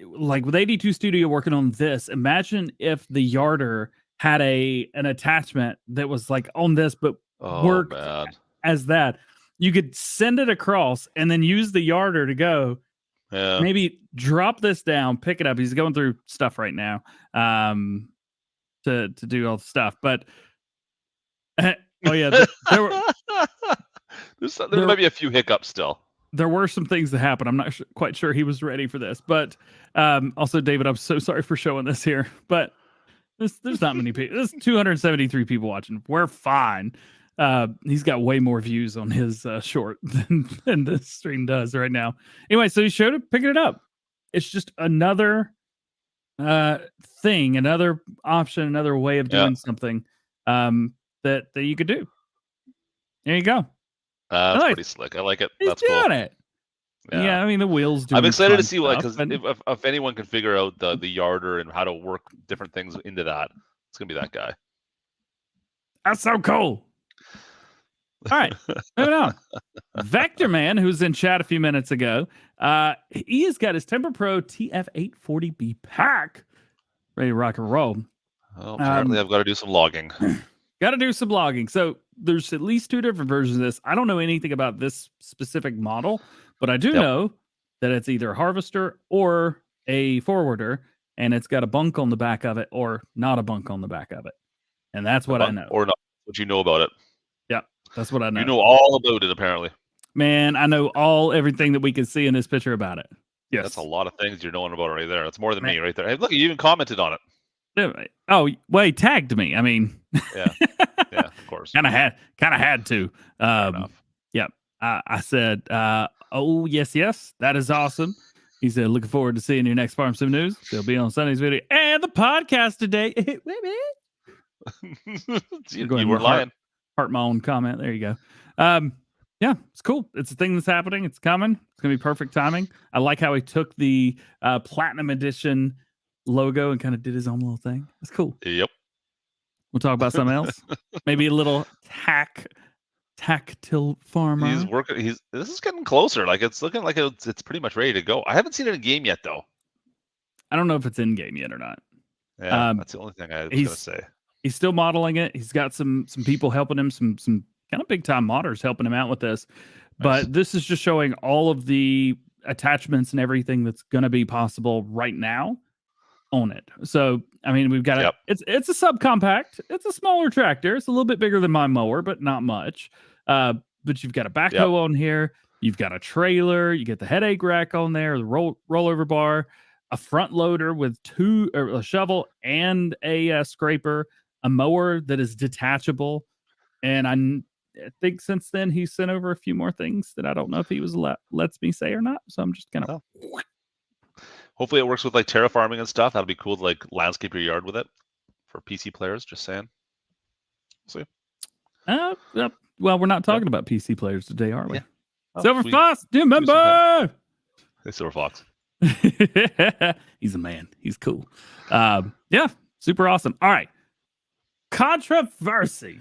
like with 82 Studio working on this, imagine if the yarder had an attachment that was like on this, but worked as that. You could send it across and then use the yarder to go. Yeah. Maybe drop this down, pick it up. He's going through stuff right now to do all the stuff. But there might be a few hiccups still. There were some things that happened. I'm not quite sure he was ready for this. But also, David, I'm so sorry for showing this here. But there's not many people. There's 273 people watching. We're fine. He's got way more views on his short than this stream does right now. Anyway, so he showed it picking it up. It's just another thing, another option, another way of doing something that you could do. There you go. That's pretty slick. I like it. He's That's cool. doing it. Yeah, I mean the wheels do. I'm excited to see what, because if anyone can figure out the yarder and how to work different things into that, it's gonna be that guy. That's so cool. All right, moving on. Vector Man, who was in chat a few minutes ago, he has got his Temper Pro TF840B pack ready to rock and roll. Well, apparently I've got to do some logging. Got to do some logging. So there's at least two different versions of this. I don't know anything about this specific model, but I do know that it's either a harvester or a forwarder, and it's got a bunk on the back of it or not a bunk on the back of it. And that's what I know. Or not what you know about it. Yeah, that's what I know. You know all about it, apparently. Man, I know everything that we can see in this picture about it. Yes. That's a lot of things you're knowing about right there. That's more than me right there. Hey, look, you even commented on it. Oh, well, he tagged me. I mean, yeah, of course. kind of had to. Yep. I said, oh, yes, that is awesome. He said, looking forward to seeing your next Farm Sim News. It'll be on Sunday's video and the podcast today. You were lying. Heart my own comment. There you go. Yeah, it's cool. It's a thing that's happening. It's coming. It's gonna be perfect timing. I like how he took the platinum edition logo and kind of did his own little thing. It's cool. Yep. We'll talk about something else. Maybe a little tactile farmer. He's working. This is getting closer. Like it's looking like it's pretty much ready to go. I haven't seen it in game yet, though. I don't know if it's in game yet or not. Yeah, that's the only thing I was gonna say. He's still modeling it. He's got some people helping him, some kind of big time modders helping him out with this. But this is just showing all of the attachments and everything that's going to be possible right now on it. So I mean, we've got it's a subcompact. It's a smaller tractor. It's a little bit bigger than my mower, but not much. But you've got a backhoe on here. You've got a trailer. You get the headache rack on there, the rollover bar, a front loader with a shovel and a scraper, a mower that is detachable, and I think since then he's sent over a few more things that I don't know if he was lets me say or not. So I'm just gonna. Hopefully it works with like terraforming and stuff. That'll be cool to like landscape your yard with it for PC players. Just saying. See. Well, we're not talking about PC players today, are we? Yeah. Silver Fox, do you remember? Hey, Silver Fox. He's a man. He's cool. Yeah, super awesome. All right. Controversy.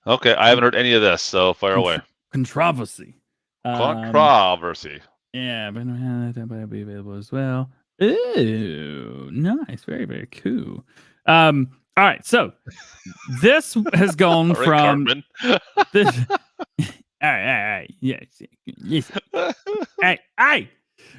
Okay, I haven't heard any of this, so fire away. Controversy. Controversy. Yeah, but that'll be available as well. Ooh, nice. Very, very cool. All right, so this has gone from this. All right. Yes. Hey.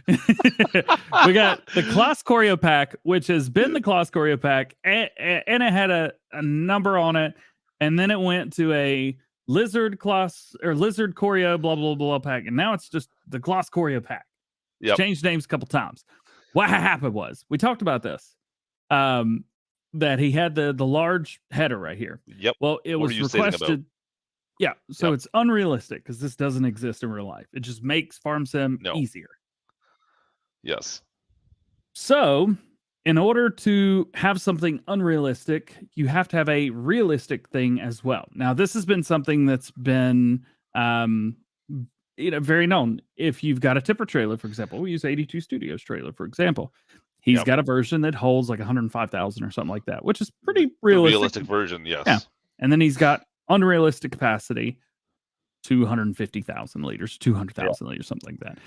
We got the Claas Corio pack, which has been the Claas Corio pack, and it had a number on it, and then it went to a Lizard Corio blah blah blah pack, and now it's just the Claas Corio pack. Yep. Changed names a couple times. What happened was we talked about this. That he had the large header right here. Yep. Well, it was requested. Yeah, so it's unrealistic because this doesn't exist in real life. It just makes farm sim easier. Yes. So, in order to have something unrealistic, you have to have a realistic thing as well. Now, this has been something that's been, very known. If you've got a tipper trailer, for example, we use 82 Studios trailer, for example. He's got a version that holds like 105,000 or something like that, which is pretty realistic. Realistic version, yes. Yeah, and then he's got unrealistic capacity, 250,000 liters, 200,000 liters, something like that.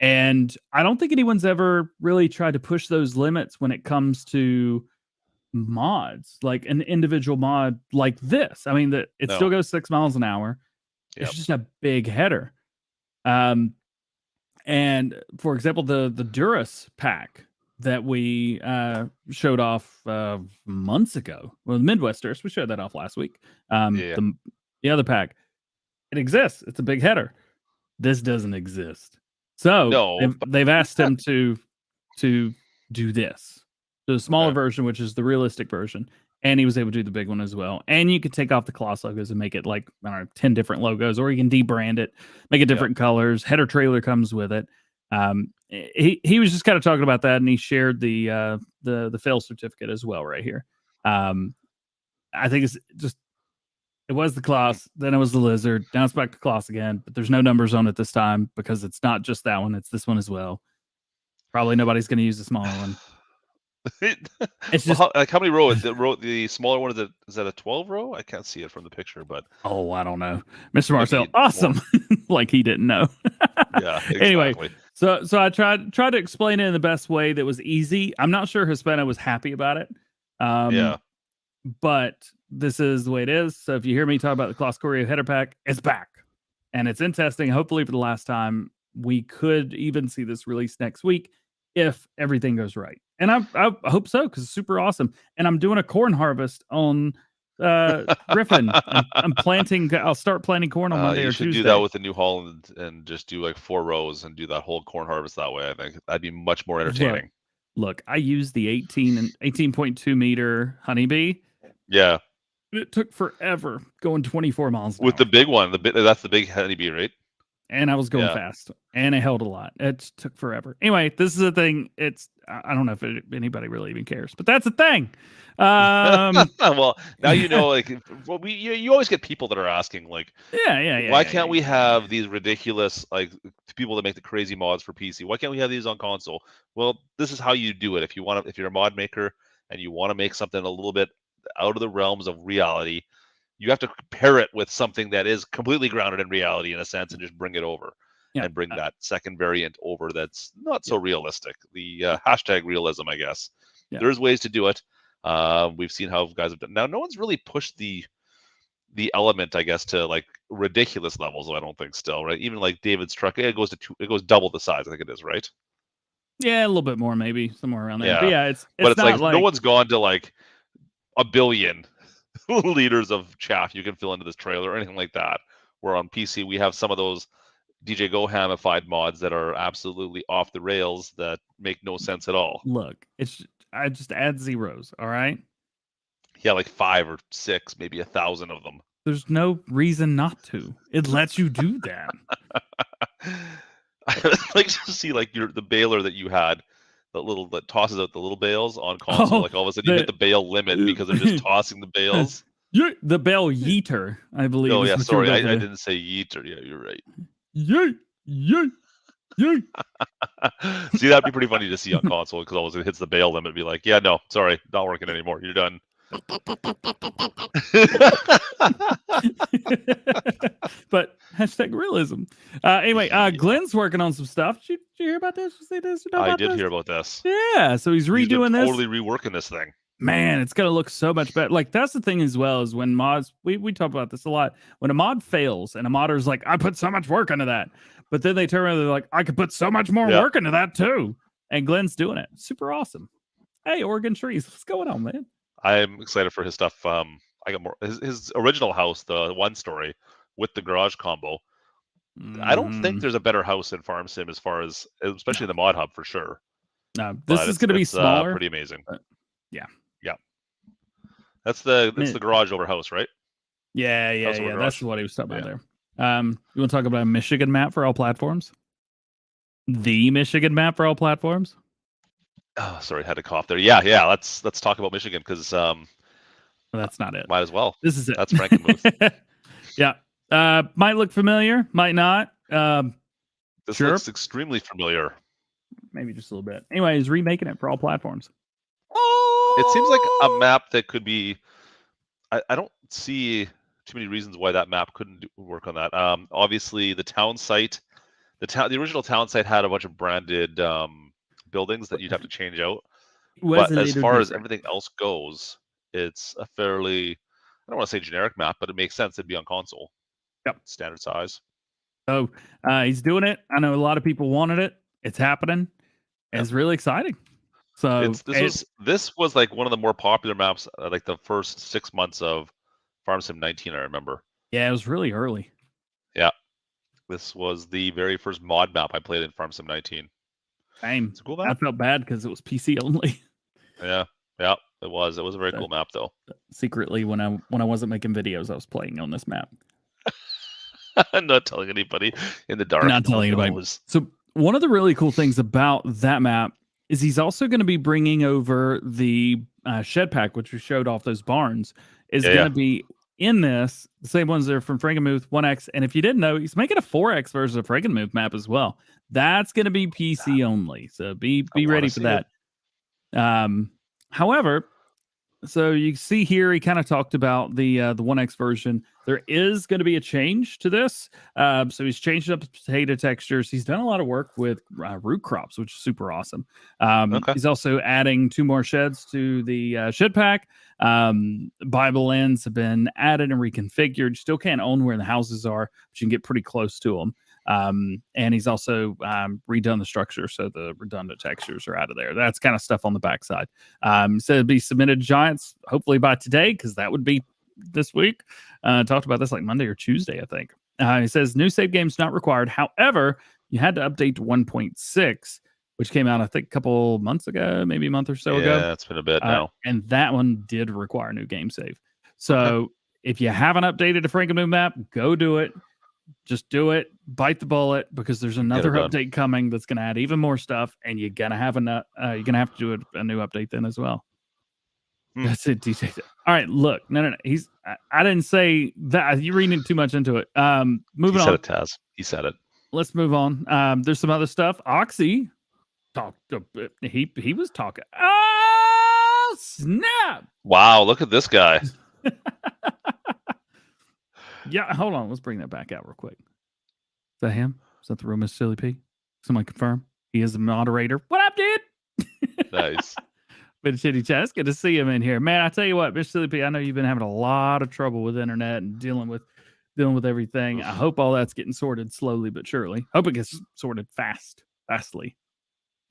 And I don't think anyone's ever really tried to push those limits when it comes to mods, like an individual mod like this. I mean, it still goes 6 miles an hour. It's just a big header. And for example, the Durus pack that we showed off months ago. Well, the Midwesters, we showed that off last week. The other pack, it exists. It's a big header. This doesn't exist. So they've asked him to do this, the smaller version, which is the realistic version, and he was able to do the big one as well. And you could take off the Claas logos and make it like 10 different logos, or you can debrand it, make it different colors. Header trailer comes with it. He was just kind of talking about that, and he shared the fail certificate as well right here. I think it was the Claas, then it was the Lizard, now it's back to Claas again, but there's no numbers on it this time because it's not just that one, it's this one as well. Probably nobody's going to use the smaller one. It's just how many rows? The smaller one is that a 12 row? I can't see it from the picture, but I don't know. Mr. Marcel, awesome. Like he didn't know. Yeah. Exactly. Anyway, so I tried to explain it in the best way that was easy. I'm not sure Hispano was happy about it. But this is the way it is. So if you hear me talk about the Claas Corio header pack, it's back and it's in testing. Hopefully for the last time. We could even see this release next week if everything goes right. And I hope so, because it's super awesome. And I'm doing a corn harvest on Griffin. I'll start planting corn on Monday or Tuesday. You should do that with the New Holland and just do like 4 rows and do that whole corn harvest that way. I think that'd be much more entertaining. Look, I used the 18.2 meter honeybee. Yeah. It took forever going 24 miles an hour. With the big one, that's the big honeybee, right? and I was going Yeah. fast, and it held a lot. It took forever. Anyway, this is a thing. I don't know if anybody really even cares, but that's a thing. Well, now you know, like, well, you always get people that are asking, like, yeah. why can't we have these ridiculous, like, people that make the crazy mods for PC? Why can't we have these on console? Well, this is how you do it. If you're a mod maker and you want to make something a little bit out of the realms of reality, you have to pair it with something that is completely grounded in reality in a sense, and just bring it over. Yeah. And bring that second variant over that's not so realistic. The hashtag realism, I guess. Yeah. There's ways to do it. We've seen how guys have done. Now, no one's really pushed the element, I guess, to like ridiculous levels. I don't think still, right? Even like David's truck, it goes double the size. I think it is, right? Yeah, a little bit more, maybe somewhere around there. Yeah. But yeah, it's But not like no one's gone to like 1 billion liters of chaff you can fill into this trailer or anything like that. Where on PC we have some of those DjGoHamified mods that are absolutely off the rails that make no sense at all. Look, I just add zeros, all right? Yeah, like 5 or 6, maybe 1,000 of them. There's no reason not to. It lets you do that. I would like to see like the baler that you had, that tosses out the little bales on console. Oh, like all of a sudden you hit the bale limit because they're just tossing the bales. The bale yeeter, I believe. Oh yeah, sorry, I did. didn't say yeeter. Yeah, you're right. Yeet, yeet, yeet. See, that'd be pretty funny to see on console because all of a sudden it hits the bale limit. Be like, yeah, no, sorry, not working anymore. You're done. But hashtag realism. Anyway, Glenn's working on some stuff. Did you hear about this? Did you see this? I did hear about this. Yeah, so he's redoing this. Totally reworking this thing. Man, it's gonna look so much better. Like that's the thing as well, is when mods, we talk about this a lot. When a mod fails and a modder's like, I put so much work into that, but then they turn around and they're like, I could put so much more work into that too. And Glenn's doing it. Super awesome. Hey, Oregon Trees, what's going on, man? I'm excited for his stuff. I got more his original house, the 1-story with the garage combo. I don't think there's a better house in Farm Sim as far as, especially the mod hub for sure. No, this is going to be smaller. Pretty amazing. Yeah. That's the garage over house, right? Yeah. That's what he was talking about there. You want to talk about a Michigan map for all platforms? The Michigan map for all platforms? Oh, sorry, I had to cough there. Yeah. Let's talk about Michigan because well, that's not it. Might as well. This is it. That's Frankenmuth. Yeah. Might look familiar, might not. This looks extremely familiar. Maybe just a little bit. Anyway, he's remaking it for all platforms. It seems like a map that could be. I don't see too many reasons why that map couldn't work on that. Obviously, the town site, the original town site had a bunch of branded buildings that you'd have to change out. But as far as everything else goes, it's a fairly, I don't want to say generic map, but it makes sense it'd be on console. Yep. Standard size. So he's doing it. I know a lot of people wanted it. It's happening. Yep. It's really exciting. So this was like one of the more popular maps, like the first 6 months of Farm Sim 19. I remember. Yeah, it was really early. Yeah, this was the very first mod map I played in Farm Sim 19. Same. It's a cool map. I felt bad because it was PC only. Yeah, it was. It was a very cool map, though. Secretly, when I wasn't making videos, I was playing on this map. I'm not telling anybody in the dark. Not telling anybody. So one of the really cool things about that map is he's also going to be bringing over the shed pack, which we showed off those barns, is going to be in this. The same ones that are from Frankenmuth 1X. And if you didn't know, he's making a 4X version of Frankenmuth map as well. That's going to be PC only. So be ready for that. However, so you see here, he kind of talked about the 1X version. There is going to be a change to this. So he's changed up the potato textures. He's done a lot of work with root crops, which is super awesome. He's also adding 2 more sheds to the shed pack. Bible ends have been added and reconfigured. You still can't own where the houses are, but you can get pretty close to them. And he's also redone the structure, so the redundant textures are out of there. That's kind of stuff on the backside. So it'll be submitted to Giants hopefully by today, because that would be this week. Talked about this like Monday or Tuesday, I think. He says new save games not required. However, you had to update to 1.6, which came out I think a couple months ago, maybe a month or so ago. Yeah, it's been a bit now. And that one did require new game save. So if you haven't updated a Frankenmuth map, go do it. Just do it. Bite the bullet because there's another done. update coming that's going to add even more stuff, and you're gonna have you're gonna have to do a new update then as well. That's it, DJ. All right, look, no. I didn't say that. You're reading too much into it. Moving He said on. it, Taz. He said it. Let's move on. There's some other stuff. Oxy talked. He was talking. Oh snap! Wow, look at this guy. Yeah, hold on. Let's bring that back out real quick. Is that him? Is that the real Miss Silly P? Someone confirm. He is the moderator. What up, dude? Nice. Been shitty chat. It's good to see him in here, man. I tell you what, Miss Silly P. I know you've been having a lot of trouble with internet and dealing with everything. I hope all that's getting sorted slowly but surely. Hope it gets sorted fastly.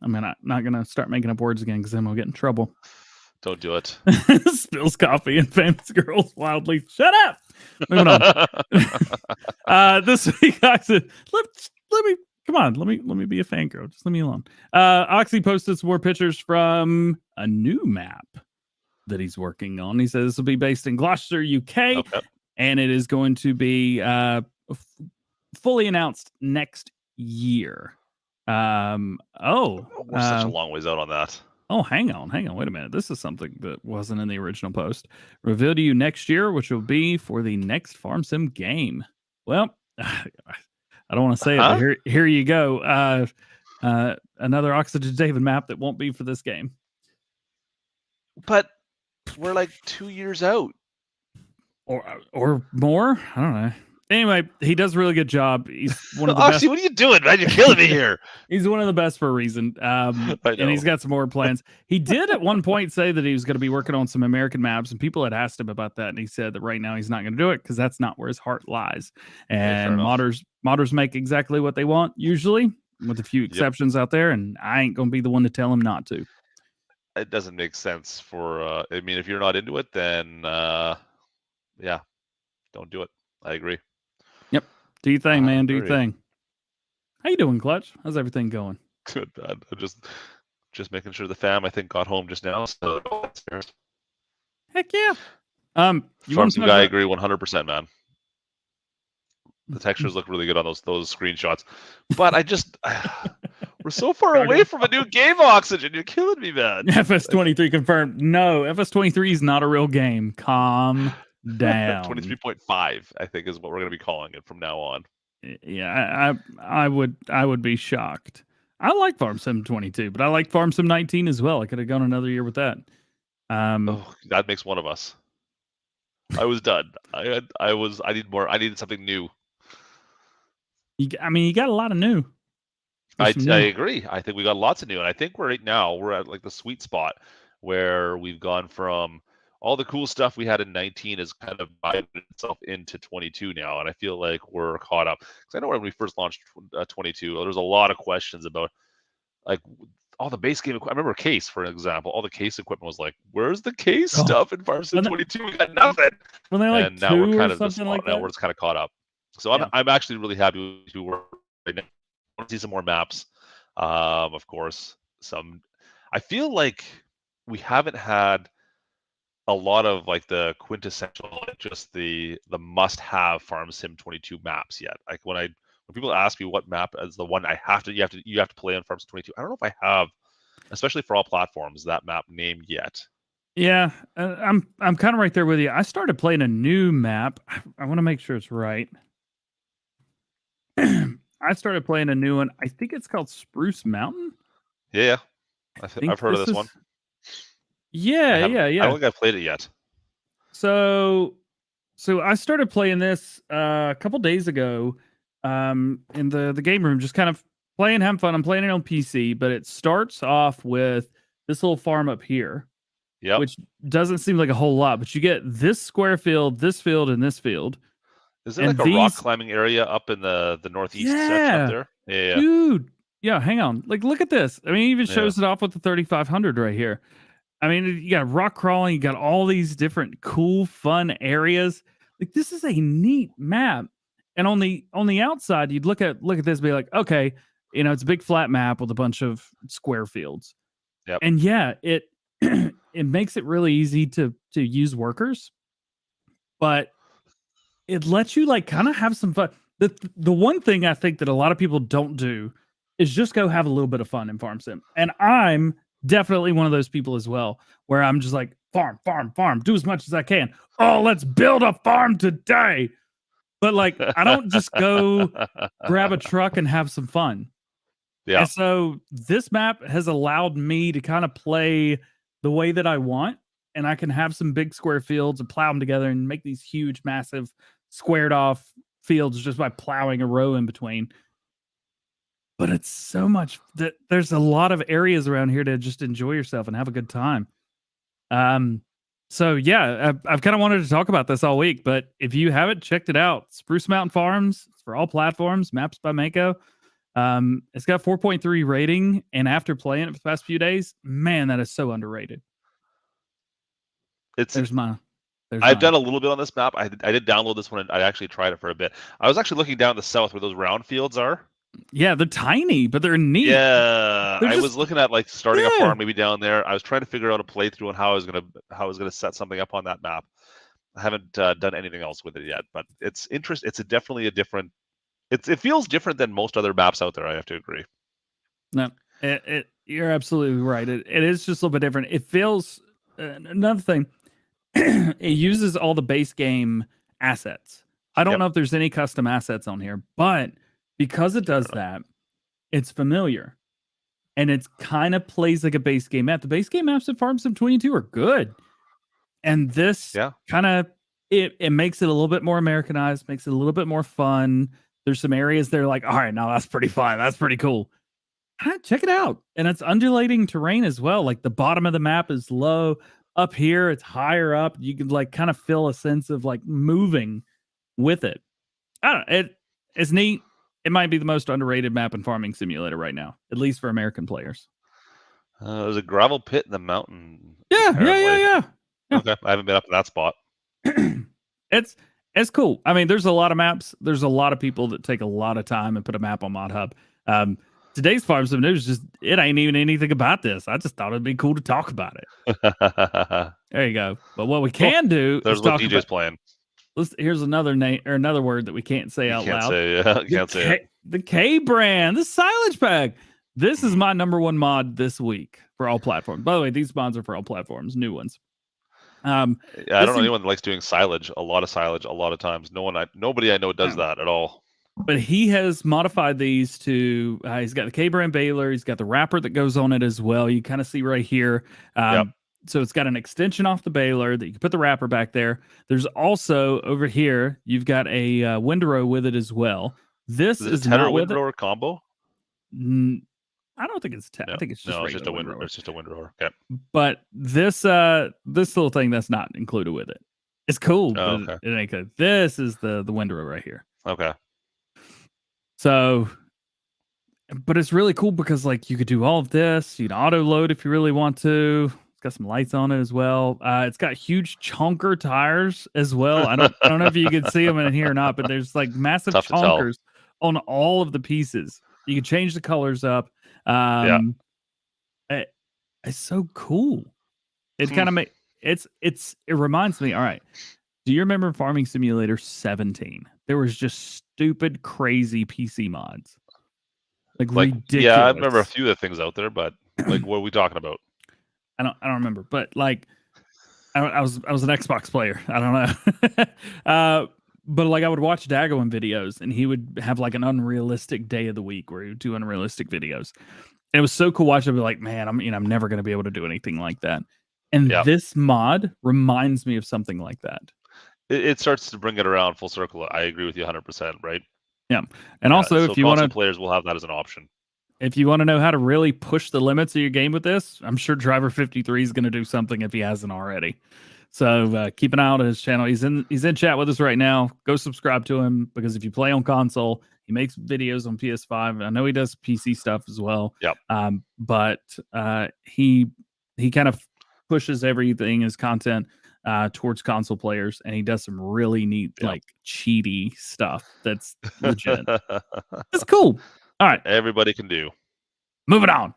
I mean, I'm not gonna start making up words again because then we'll get in trouble. Don't do it. Spills coffee and famous girls wildly. Shut up. Moving on. This week, Oxy, let me come on. Let me be a fangirl. Just let me alone. Oxy posted some more pictures from a new map that he's working on. He says this will be based in Gloucester, UK, and it is going to be fully announced next year. We're such a long ways out on that. Oh, hang on. Wait a minute. This is something that wasn't in the original post. Revealed to you next year, which will be for the next Farm Sim game. Well, I don't want to say it, but here you go. Another Oxygen David map that won't be for this game. But we're like 2 years out. Or more. I don't know. Anyway, he does a really good job. He's one of the Oxy, best. what are you doing, man? You're killing me here. He's one of the best for a reason. And he's got some more plans. He did at one point say that he was going to be working on some American maps, and people had asked him about that, and he said that right now he's not going to do it because that's not where his heart lies. And modders make exactly what they want, usually, with a few exceptions out there, and I ain't going to be the one to tell him not to. It doesn't make sense for, I mean, if you're not into it, then, yeah, don't do it. I agree. Yep. Do your thing, man. Do your thing. How you doing, Clutch? How's everything going? Good, man. I'm just making sure the fam, I think, got home just now. So heck yeah. Farm Sim guy, agree 100%, man. The textures look really good on those screenshots, but we're so far away from a new game, Oxygen. You're killing me, man. FS23 confirmed. No, FS23 is not a real game. Calm down. 23.5, I think, is what we're going to be calling it from now on. Yeah, I would be shocked. I like Farm Sim 22, but I like Farm Sim 19 as well. I could have gone another year with that. That makes one of us. I was done. I need more. I needed something new. You got a lot of new. I agree. I think we got lots of new, and I think we're at like the sweet spot where we've gone from all the cool stuff we had in 19 is kind of divided itself into 22 now, and I feel like we're caught up. Because I know when we first launched 22, there was a lot of questions about like all the base game. I remember Case, for example. All the Case equipment was like, "Where's the Case stuff in Farm Sim 22? We got nothing." When they like and now we're kind of something like now that. where it's kind of caught up. So I'm actually really happy with who we're right now. I want to see some more maps. Of course, I feel like we haven't had a lot of like the quintessential, like just the must-have Farm Sim 22 maps yet. Like when people ask me what map is the one you have to play on Farm Sim 22, I don't know if I have, especially for all platforms, that map named yet. Yeah, I'm kind of right there with you. I started playing a new map. I want to make sure it's right. I started playing a new one. I think it's called Spruce Mountain. Yeah, I've heard of this one. Yeah. I don't think I've played it yet. So I started playing this a couple days ago in the game room, just kind of playing, having fun. I'm playing it on PC, but it starts off with this little farm up here, which doesn't seem like a whole lot, but you get this square field, this field, and this field. Is there like a rock climbing area up in the northeast section up there? Yeah. Dude. Yeah, hang on. Like, look at this. I mean, it even shows it off with the 3500 right here. I mean, you got rock crawling, you got all these different cool, fun areas. Like, this is a neat map. And on the outside, you'd look at this and be like, okay, it's a big flat map with a bunch of square fields. Yep. And yeah, it it makes it really easy to use workers, but it lets you like kind of have some fun. The one thing I think that a lot of people don't do is just go have a little bit of fun in Farm Sim. And I'm definitely one of those people as well, where I'm just like, farm, farm, farm, do as much as I can. Oh, let's build a farm today. But like, I don't just go grab a truck and have some fun. Yeah. And so this map has allowed me to kind of play the way that I want. And I can have some big square fields and plow them together and make these huge, massive, squared off fields just by plowing a row in between. But it's so much that there's a lot of areas around here to just enjoy yourself and have a good time. So yeah, I've kind of wanted to talk about this all week, but if you haven't checked it out, Spruce Mountain Farms, it's for all platforms, maps by Mako. It's got 4.3 rating, and after playing it for the past few days, man, that is so underrated. I've done a little bit on this map. I did download this one and I actually tried it for a bit. I was actually looking down the south where those round fields are. Yeah, they're tiny, but they're neat. Yeah, I was looking at like starting a farm maybe down there. I was trying to figure out a playthrough on how I was gonna set something up on that map. I haven't done anything else with it yet, but it's interesting. It's definitely a different. It feels different than most other maps out there. I have to agree. No, you're absolutely right. It is just a little bit different. It feels another thing. It uses all the base game assets. I don't know if there's any custom assets on here, but because it does that, it's familiar. And it's kind of plays like a base game map. The base game maps in Farm Sim 22 are good. And this kind of it makes it a little bit more Americanized, makes it a little bit more fun. There's some areas they're like, all right, now that's pretty fun. That's pretty cool. Check it out. And it's undulating terrain as well. Like the bottom of the map is low. Up here, it's higher up. You can like kind of feel a sense of like moving with it. I don't know. It's neat. It might be the most underrated map in Farming Simulator right now, at least for American players. There's a gravel pit in the mountain. Yeah. Okay, I haven't been up to that spot. It's cool. I mean, there's a lot of maps. There's a lot of people that take a lot of time and put a map on Mod Hub. Today's Farm Sim News it ain't even anything about this. I just thought it'd be cool to talk about it. There you go. But what we can do there's is what talk DJ's about, playing. Here's another name or another word that we can't say out loud. Can't say it. The K brand, the Silage pack. This is my number one mod this week for all platforms. By the way, these mods are for all platforms, new ones. I don't know anyone that likes doing silage. A lot of silage, a lot of times. Nobody I know does that at all. But he has modified these to. He's got the K brand baler. He's got the wrapper that goes on it as well. You kind of see right here. So it's got an extension off the baler that you can put the wrapper back there. There's also over here. You've got a windrow with it as well. This is not a windrower combo. I don't think it's I think it's just it's just a windrower. It's just a windrower. Okay. But this little thing that's not included with it. It's cool, but it ain't good. This is the windrow right here. Okay. So, but it's really cool because like you could do all of this. You can auto load if you really want to. It's got some lights on it as well. It's got huge chunker tires as well. I don't know if you can see them in here or not, but there's like massive chunkers on all of the pieces. You can change the colors up. It's so cool. It kind of it reminds me. All right, do you remember Farming Simulator 17? There was just stupid, crazy PC mods, like ridiculous. Yeah, I remember a few of the things out there, but like, what are we talking about? I don't remember, but like, I was an Xbox player. I don't know. But like I would watch DjGoHam videos and he would have like an unrealistic day of the week where he would do unrealistic videos. And it was so cool watching. I'd be like, man, I'm never going to be able to do anything like that. And this mod reminds me of something like that. It starts to bring it around full circle. I agree with you 100%, right? Yeah. And also if you want to, players will have that as an option. If you want to know how to really push the limits of your game with this, I'm sure Driver 53 is going to do something if he hasn't already. So keep an eye out on his channel. He's in chat with us right now. Go subscribe to him because if you play on console, he makes videos on PS5. I know he does PC stuff as well. Yep. But he kind of pushes everything his content towards console players, and he does some really neat like cheaty stuff that's legit. It's cool. All right, everybody can do. Moving on.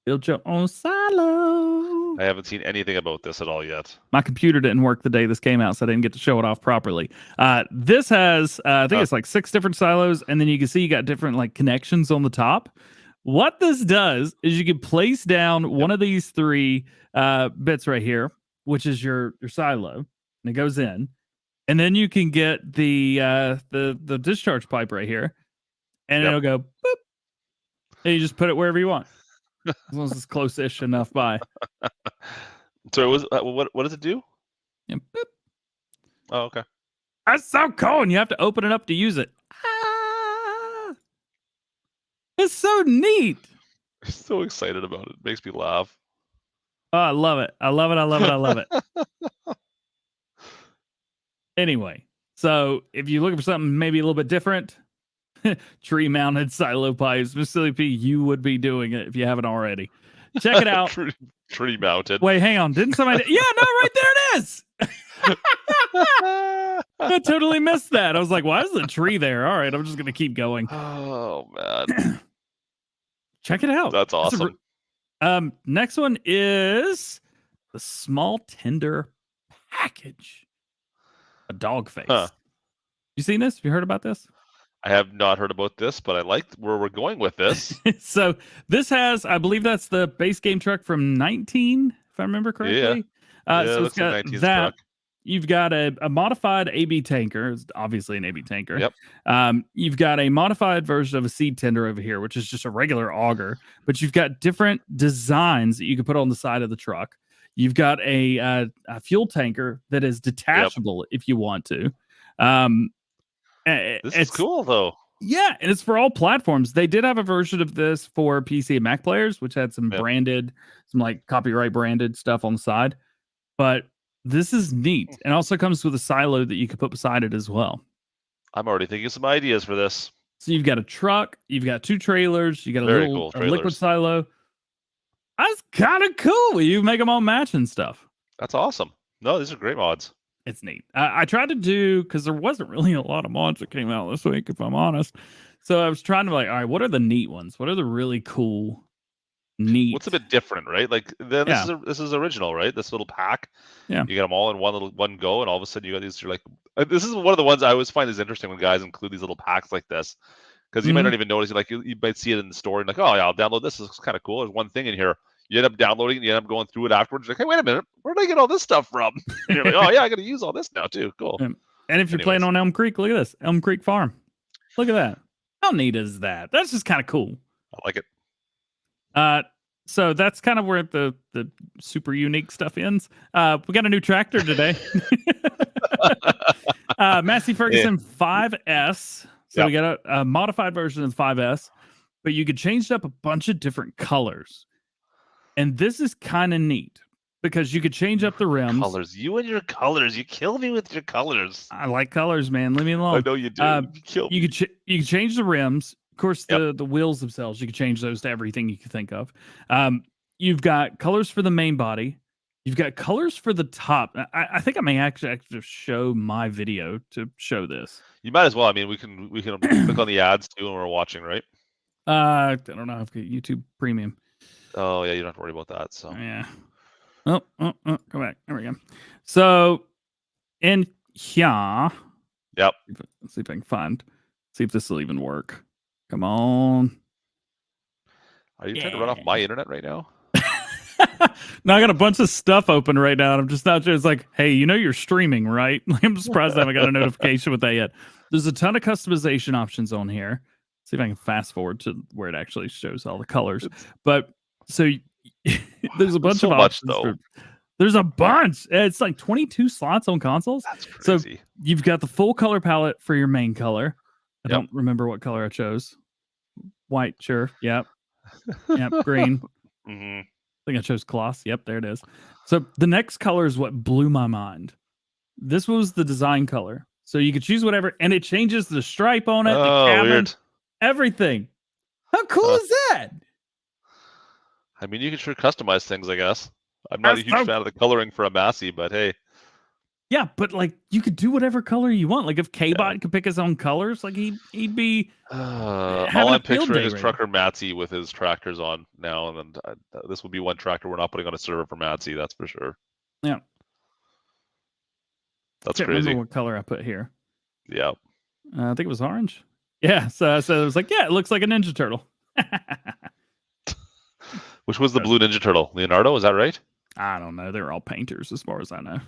Build your own silo. I haven't seen anything about this at all yet. My computer didn't work the day this came out, so I didn't get to show it off properly. This has, I think it's like 6 different silos, and then you can see you got different like connections on the top. What this does is you can place down one of these 3 bits right here, which is your silo, and it goes in, and then you can get the discharge pipe right here, and it'll go boop, and you just put it wherever you want, as long as it's close-ish enough by. So it was what does it do? And boop. Oh, okay. That's so cool, and you have to open it up to use it. Ah! It's so neat. I'm so excited about it. Makes me laugh. Oh, I love it. I love it. I love it. I love it. Anyway, so if you're looking for something maybe a little bit different, tree-mounted silo pipes, Miss Silly P, you would be doing it if you haven't already. Check it out. Tree mounted. Wait, hang on. Didn't somebody? Yeah, no, right there it is. I totally missed that. I was like, why is the tree there? All right, I'm just gonna keep going. Oh man, check it out. That's awesome. Next one is the small tender package. A dog face. Huh. You seen this? Have you heard about this? I have not heard about this, but I like where we're going with this. So this has, I believe that's the base game truck from 19, if I remember correctly. So it's got like that. Truck. You've got a modified AB tanker. It's obviously an AB tanker. Yep. You've got a modified version of a seed tender over here, which is just a regular auger. But you've got different designs that you can put on the side of the truck. You've got a fuel tanker that is detachable if you want to. This is cool, though. Yeah, and it's for all platforms. They did have a version of this for PC and Mac players, which had some branded, some like copyright branded stuff on the side. But this is neat, and also comes with a silo that you can put beside it as well. I'm already thinking of some ideas for this. So you've got a truck, you've got 2 trailers, you got a liquid silo. That's kind of cool. You make them all match and stuff. That's awesome. No, these are great mods. It's neat. I tried to do, because there wasn't really a lot of mods that came out this week, if I'm honest. So I was trying to all right, what are the neat ones? What are the really cool, neat? What's a bit different, right? Like then this is original, right? This little pack. Yeah. You get them all in one go, and all of a sudden you got these. You're like, this is one of the ones I always find is interesting when guys include these little packs like this, because you might not even notice. Like you might see it in the store and like, oh yeah, I'll download this. This is kind of cool. There's one thing in here. You end up downloading and you end up going through it afterwards. You're like, hey, wait a minute, where did I get all this stuff from? And you're like, oh yeah, I got to use all this now too. Cool. And if you're playing on Elm Creek, look at this, Elm Creek Farm. Look at that. How neat is that? That's just kind of cool. I like it. So that's kind of where the super unique stuff ends. We got a new tractor today. Massey Ferguson 5S. So we got a modified version of the 5S, but you could change it up a bunch of different colors. And this is kind of neat because you could change up the rims. Colors. You and your colors. You kill me with your colors. I like colors, man. Leave me alone. I know you do. You kill me. You could change the rims. Of course, the wheels themselves, you can change those to everything you can think of. You've got colors for the main body. You've got colors for the top. I think I may actually show my video to show this. You might as well. I mean, we can click on the ads too when we're watching, right? I don't know. I've got YouTube Premium. Oh yeah, you don't have to worry about that. So yeah. Oh, go back. There we go. So in here. Yep. Let's see if I can see if this will even work. Come on. Are you trying to run off my internet right now? No, I got a bunch of stuff open right now, and I'm just not sure. It's like, hey, you're streaming, right? I'm surprised I haven't got a notification with that yet. There's a ton of customization options on here. See if I can fast forward to where it actually shows all the colors. But so there's a bunch of options. There's a bunch. It's like 22 slots on consoles. That's crazy. So you've got the full color palette for your main color. I don't remember what color I chose. White, sure. Yep. Green. Mm-hmm. I think I chose Claas. Yep, there it is. So the next color is what blew my mind. This was the design color. So you could choose whatever, and it changes the stripe on it, the cabin, weird. Everything. How cool is that? I mean, you can sure customize things, I guess. I'm not a huge fan of the coloring for a Massey, but hey. Yeah, but like you could do whatever color you want. Like if K-Bot could pick his own colors, like he'd be all having I'm a field picturing day is right Trucker Matsy with his tractors on now, and then this will be one tractor we're not putting on a server for Matsy. That's for sure. Yeah. That's Can't crazy. remember what color I put here. Yeah. I think it was orange. Yeah, so it was like, yeah, it looks like a Ninja Turtle. Which was the blue Ninja Turtle? Leonardo, is that right? I don't know. They're all painters, as far as I know.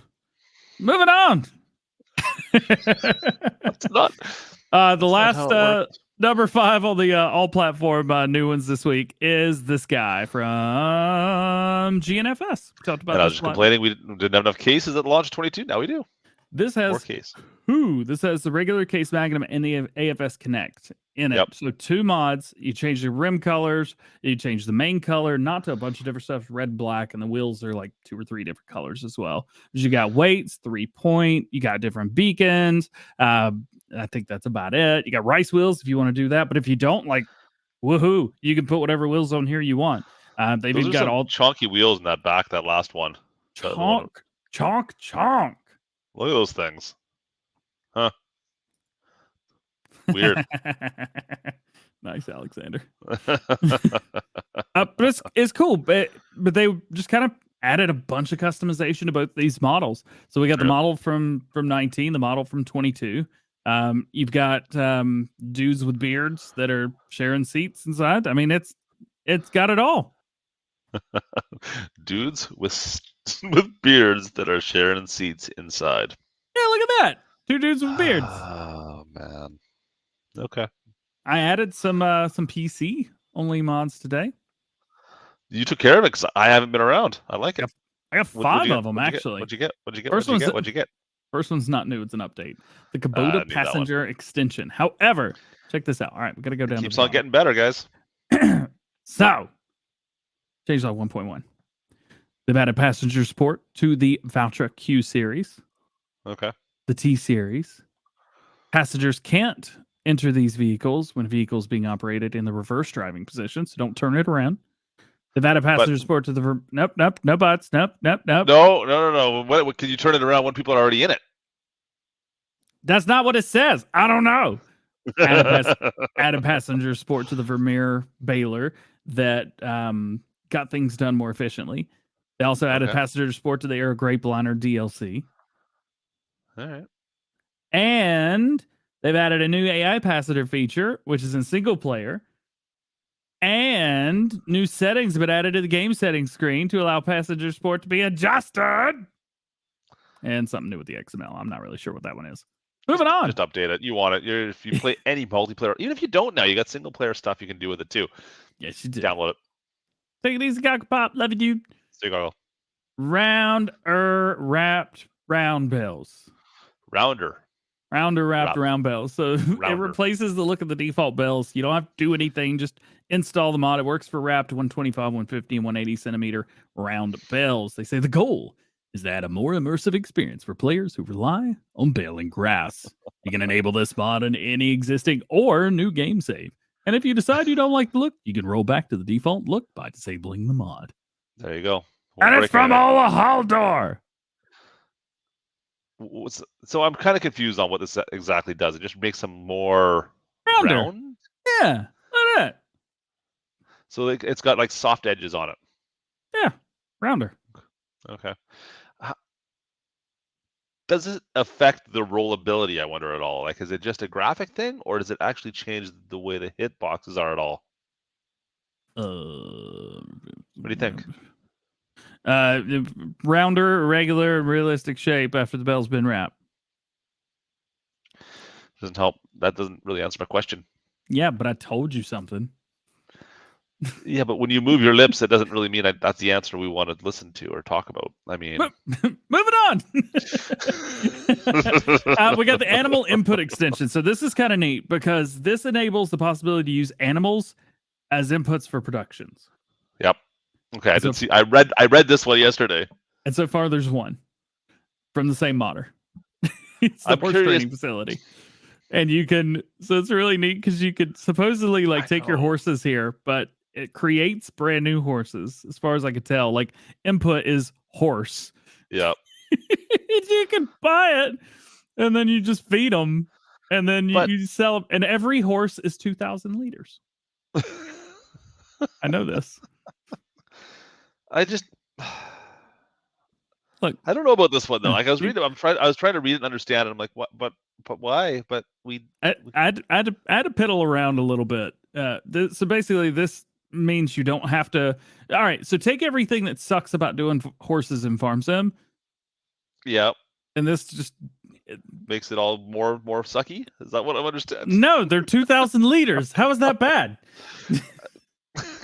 Moving on. That's not. The last number 5 on the all platform new ones this week is this guy from GNFS. We talked about And I this was just a lot. complaining we didn't have enough cases at launch 22. Now we do. This More has case. this has the regular case Magnum and the AFS Connect in it. Yep. So 2 mods. You change the rim colors. You change the main color, not to a bunch of different stuff, red, black, and the wheels are like 2 or 3 different colors as well. You got weights, 3-point. You got different beacons. I think that's about it. You got rice wheels if you want to do that. But if you don't, like, woohoo, you can put whatever wheels on here you want. They've Those even are got some all chonky wheels in that back, that last one. chonk. Look at those things. Huh. Weird. Nice, Alexander. But it's cool. But they just kind of added a bunch of customization to both these models. So we got the model from 19, the model from 22. You've got dudes with beards that are sharing seats inside. I mean, it's got it all. Dudes with beards that are sharing seats inside. Yeah, look at that. 2 dudes with beards. Oh man. Okay. I added some PC only mods today. You took care of it because I haven't been around. I like it. I got 5 of them actually. What'd you get? What'd you get? What'd you get? First one's not new; it's an update. The Kubota passenger extension. However, check this out. All right, we got to go down. It keeps on getting better, guys. So, change log 1.1. They've added passenger support to the Valtra Q series. Okay. The T series. Passengers can't enter these vehicles when vehicles being operated in the reverse driving position, so don't turn it around. They've added passenger support to the no buts, nope. No. What, can you turn it around when people are already in it? That's not what it says. I don't know. Added passenger support to the Vermeer baler that got things done more efficiently. They also added passenger support to the Air Grape Liner DLC. All right. And they've added a new AI passenger feature, which is in single player. And new settings have been added to the game settings screen to allow passenger support to be adjusted. And something new with the XML. I'm not really sure what that one is. Moving on. Just update it. You want it. If you play any multiplayer, even if you don't now, you got single player stuff you can do with it too. Yes, you do. Download it. Take it easy, Cock Pop. Love you, dude. Stay goggle. Rounder wrapped round bells. Rounder Wrapped round bells. So it replaces the look of the default bells. You don't have to do anything. Just install the mod. It works for wrapped 125, 150, and 180 centimeter round bells. They say the goal is to add a more immersive experience for players who rely on baling grass. You can enable this mod on any existing or new game save. And if you decide you don't like the look, you can roll back to the default look by disabling the mod. There you go. And it's from Ola Haldor. So I'm kind of confused on what this exactly does. It just makes them more round? Yeah, look at that. So it's got like soft edges on it. Yeah, rounder. Okay. Does it affect the rollability, I wonder, at all? Like, is it just a graphic thing, or does it actually change the way the hitboxes are at all? What do you think? Rounder, regular, realistic shape after the bell's been wrapped. Doesn't help. That doesn't really answer my question. Yeah, but I told you something. Yeah, but when you move your lips, it doesn't really mean that's the answer we want to listen to or talk about. I mean, moving on. We got the animal input extension. So this is kind of neat because this enables the possibility to use animals as inputs for productions. Yep. Okay, I did see. I read this one yesterday. And so far, there's one from the same modder. It's the horse training facility. And you can, so it's really neat because you could supposedly take your horses here, but it creates brand new horses, as far as I could tell. Like input is horse. Yep. You can buy it, and then you just feed them, and then But- you sell them. And every horse is 2,000 liters. I know this. I just Look, I don't know about this one though. Like I was we- reading, I was trying to read it and understand it. I'm like, what? But why? But I had to piddle around a little bit. So basically, this means you don't have to. All right, so take everything that sucks about doing horses in farm sim, yeah, and this just makes it all more sucky. Is that what I'm understanding? no, they're 2,000 liters. How is that bad?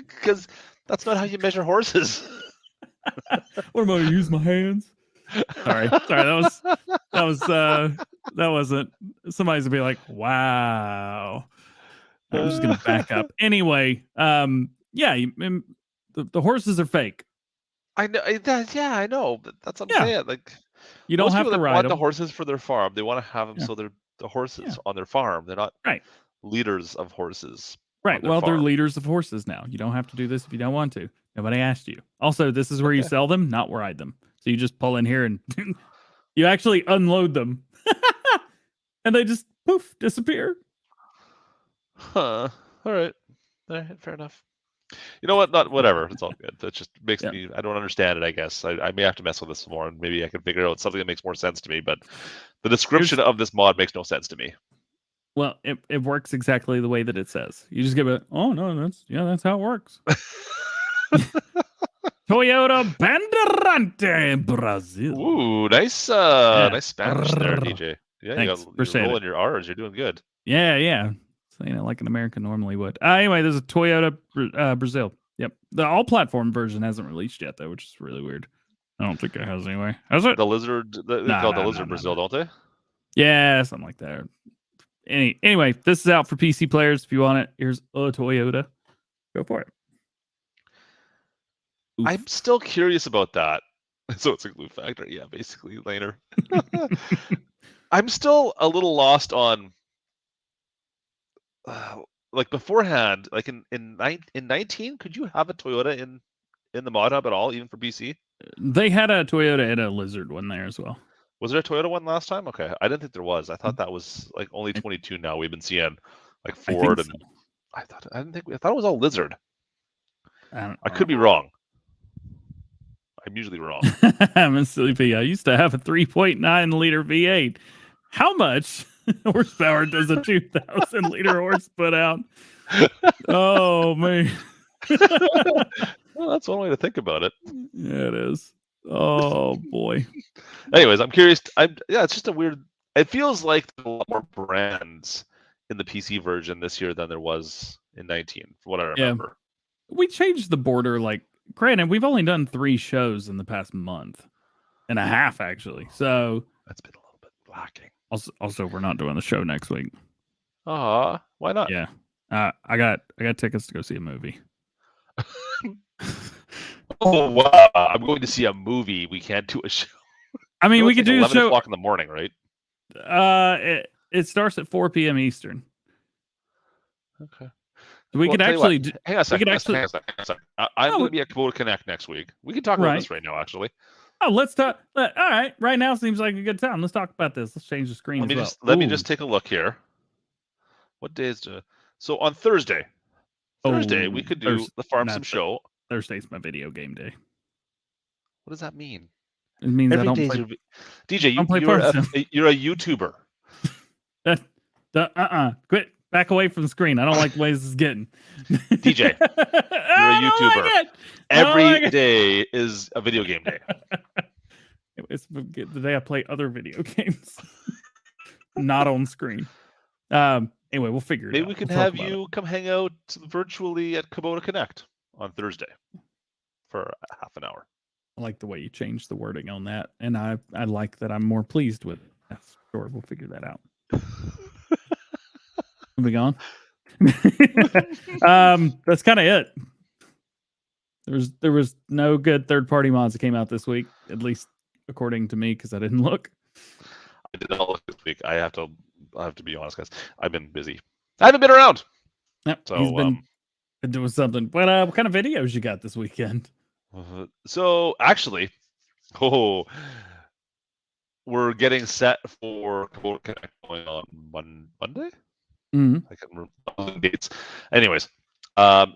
Because that's not how you measure horses. What am I gonna use my hands? Sorry, that wasn't. Somebody's gonna be like, "Wow." I'm just gonna back up anyway. Yeah, the horses are fake. I know. Yeah, I know. But that's what I'm Yeah. saying. Like You don't most have people to that ride want the them. horses for their farm, they want to have them Yeah. so they're the horses Yeah. on their farm. They're not Right. leaders of horses. Right. their Well, they're farm. leaders of horses now. You don't have to do this if you don't want to. Nobody asked you. Also, this is where you Okay. sell them, not ride them. So you just pull in here and you actually unload them, and they just poof disappear. Huh. All right. Fair enough. You know what? Not whatever. It's all good. That just makes Yeah. me. I don't understand it. I guess I may have to mess with this more, and maybe I can figure out something that makes more sense to me. But the description of this mod makes no sense to me. Well, it works exactly the way that it says. You just give it. Oh no, that's how it works. Toyota Bandeirante, Brazil. Ooh, nice, Yeah. nice Spanish there, DJ. Yeah, Thanks. you're Appreciate rolling your R's. You're doing good. Yeah. Saying it like an American normally would. Anyway, there's a Toyota Brazil. Yep. The all platform version hasn't released yet though, which is really weird. I don't think it has anyway. Has it? The lizard, they call it the lizard Brazil, don't they? Yeah, something like that. Anyway, this is out for PC players. If you want it, here's a Toyota. Go for it. Oof. I'm still curious about that. So it's a glue factory, yeah, basically later. I'm still a little lost on, like beforehand, like in 19, could you have a Toyota in the mod hub at all, even for PC? They had a Toyota and a Lizard one there as well. Was there a Toyota one last time? Okay, I didn't think there was. I thought that was like only 22 now. We've been seeing like Ford and I thought it was all Lizard. I could be wrong. I'm usually wrong. I'm a silly pig. I used to have a 3.9 liter V8. How much horsepower does a 2,000 liter horse put out? Oh man. Well, that's one way to think about it. Yeah, it is. Oh boy. Anyways, I'm curious. It's just a weird. It feels like there's a lot more brands in the PC version this year than there was in 19, from what I remember. We changed the border. Like, granted, we've only done 3 shows in the past month and a half, actually. So That's been a little bit lacking. Also, we're not doing the show next week. Why not? Yeah. I got tickets to go see a movie. Oh wow! I'm going to see a movie. We can't do a show. I mean, You know, we it's could like do the 11 show. o'clock in the morning, right? It starts at 4 p.m. Eastern. Okay. We could actually. Hang on a second. could actually- Hang on a second. I'm No, going to be at Kubota Connect next week. We can talk about this right now, actually. Oh, let's talk. All right, right now seems like a good time. Let's talk about this. Let's change the screen. Let me just take a look here. What day is so on Thursday? Thursday we could do the Farm Sim show. Thursday's my video game day. What does that mean? It means Every I don't day's play. your DJ, don't play Farm Sim. you're a YouTuber. Quit. Back away from the screen. I don't like the way this is getting. DJ, you're a YouTuber. Every day is a video game day. It's the day I play other video games, not on screen. Anyway, we'll figure it out. Maybe we can have you come hang out virtually at Kubota Connect on Thursday for half an hour. I like the way you changed the wording on that, and I like that I'm more pleased with it. Yes, sure, we'll figure that out. Moving on. That's kind of it. There was no good third-party mods that came out this week, at least according to me, because I didn't look. I did not look this week. I have to be honest, guys. I've been busy. I haven't been around. Yep, So he's been doing something. What kind of videos you got this weekend? So actually, we're getting set for Kubota Connect going on Monday. Mhm. I can't remember the dates. Anyways,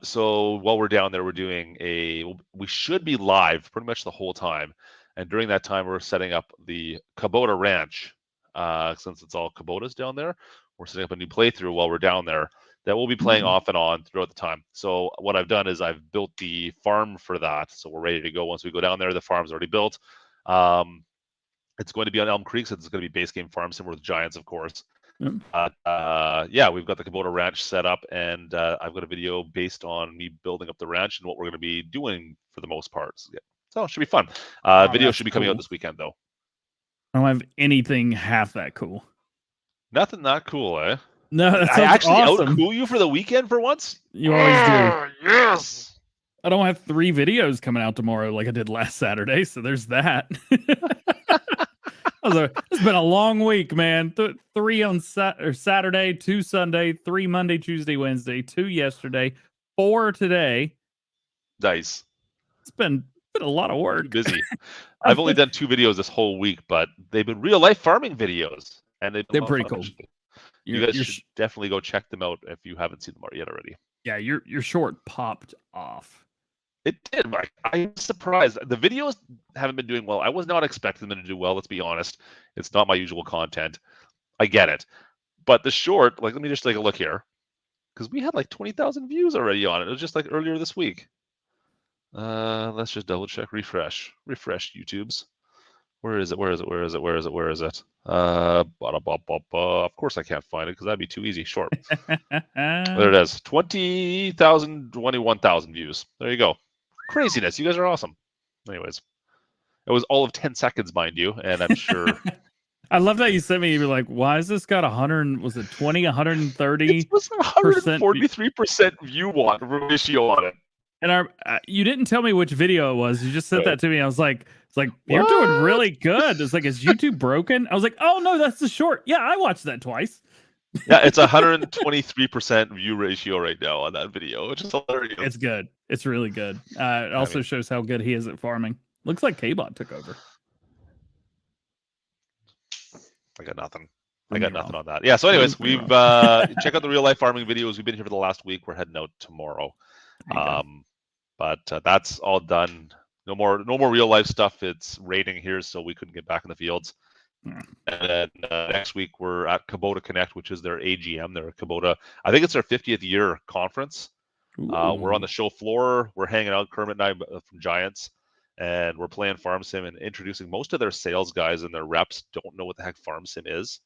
so while we're down there, we're doing we should be live pretty much the whole time. And during that time, we're setting up the Kubota Ranch. Since it's all Kubotas down there, we're setting up a new playthrough while we're down there that we'll be playing off and on throughout the time. So what I've done is I've built the farm for that. So we're ready to go once we go down there. The farm's already built. It's going to be on Elm Creek, so it's going to be base game farm sim with Giants, of course. Yep. Yeah, we've got the Kubota Ranch set up, and I've got a video based on me building up the ranch and what we're going to be doing for the most part. So it should be fun. Video should be coming out this weekend, though. I don't have anything half that cool. Nothing that cool, eh? No, that I sounds actually awesome. out-cool you for the weekend for once? You always do. Yes! I don't have 3 videos coming out tomorrow like I did last Saturday, so there's that. It's been a long week, man. 3 on Saturday, 2 Sunday, 3 Monday, Tuesday, Wednesday, 2 yesterday, 4 today. Nice. It's been a lot of work. Busy. I've only done 2 videos this whole week, but they've been real life farming videos, and they're pretty cool. You guys should definitely go check them out if you haven't seen them yet already. Yeah, your short popped off. It did, Mike. I'm surprised. The videos haven't been doing well. I was not expecting them to do well, let's be honest. It's not my usual content. I get it. But the short, like, let me just take a look here. Because we had like 20,000 views already on it. It was just like earlier this week. Let's just double check. Refresh YouTube's. Where is it? Of course I can't find it because that'd be too easy. Short. There it is. 20,000, 21,000 views. There you go. Craziness. You guys are awesome. Anyways, it was all of 10 seconds, mind you, and I'm sure. I love that you sent me. You were like, "Why has this got 100? Was it 20, 130? It was 143% view ratio on it." And you didn't tell me which video it was. You just sent that to me. I was like, you're doing really good. It's like, is YouTube broken? I was like, oh no, that's the short. Yeah, I watched that twice. Yeah, it's 123% view ratio right now on that video, which is hilarious. It's good. It's really good. It also shows how good he is at farming. Looks like K-Bot took over. I got nothing. On that. Yeah, so anyways, we've check out the real life farming videos. We've been here for the last week. We're heading out tomorrow. But that's all done. No more real life stuff. It's raining here, so we couldn't get back in the fields. And then next week we're at Kubota Connect, which is their AGM. Their Kubota, I think it's their 50th year conference. We're on the show floor. We're hanging out, Kermit and I from Giants, and we're playing Farm Sim and introducing most of their sales guys and their reps don't know what the heck Farm Sim is.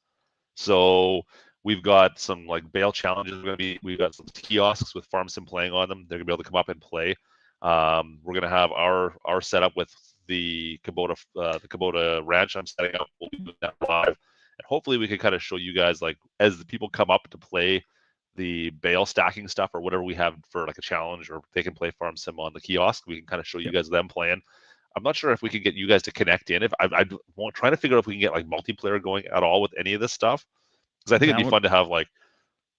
So we've got some like bale challenges. We've got some kiosks with Farm Sim playing on them. They're gonna be able to come up and play. We're gonna have our setup with the Kubota Ranch I'm setting up. We'll be doing that live, and hopefully we can kind of show you guys, like, as the people come up to play the bale stacking stuff or whatever we have for like a challenge, or they can play Farm Sim on the kiosk. We can kind of show you guys them playing. I'm not sure if we can get you guys to connect in. If I'm trying to figure out if we can get like multiplayer going at all with any of this stuff, because I think it'd be fun to have like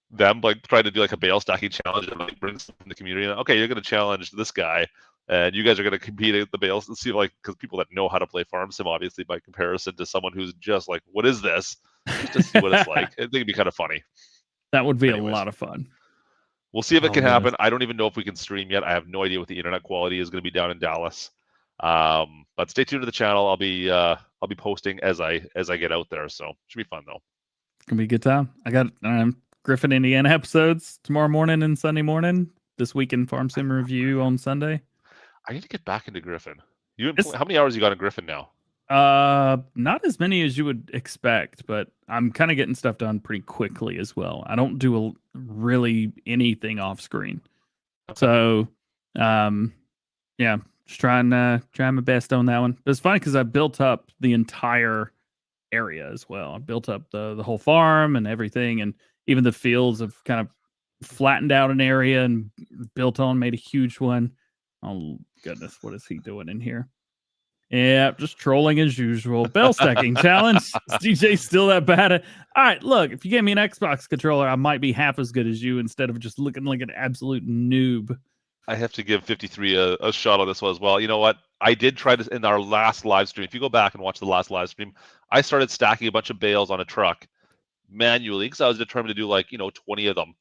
them like trying to do like a bale stacking challenge and like bring some from the community. And, okay, you're going to challenge this guy, and you guys are going to compete at the bales and see, like, because people that know how to play Farm Sim, obviously, by comparison to someone who's just like, what is this? Just to see what it's like. I think it'd be kind of funny. That would be a lot of fun. We'll see if it can happen. I don't even know if we can stream yet. I have no idea what the internet quality is going to be down in Dallas. But stay tuned to the channel. I'll be posting as I get out there. So it should be fun though. It's gonna be a good time. I got Griffin, Indiana episodes tomorrow morning and Sunday morning. This week in Farm Sim review on Sunday. I need to get back into Griffin. How many hours you got in Griffin now? Not as many as you would expect, but I'm kind of getting stuff done pretty quickly as well. I don't do really anything off screen. So, yeah, just trying my best on that one. But it's funny because I built up the entire area as well. I built up the whole farm and everything, and even the fields have kind of flattened out an area and built on, made a huge one. Oh goodness, what is he doing in here? Yeah, just trolling as usual. Bell stacking challenge. Is DJ still that bad at? All right, look, if you gave me an Xbox controller, I might be half as good as you instead of just looking like an absolute noob I have to give 53 a shot on this one as well. You know what? I did try this in our last live stream. If you go back and watch the last live stream, I started stacking a bunch of bales on a truck manually because I was determined to do like 20 of them,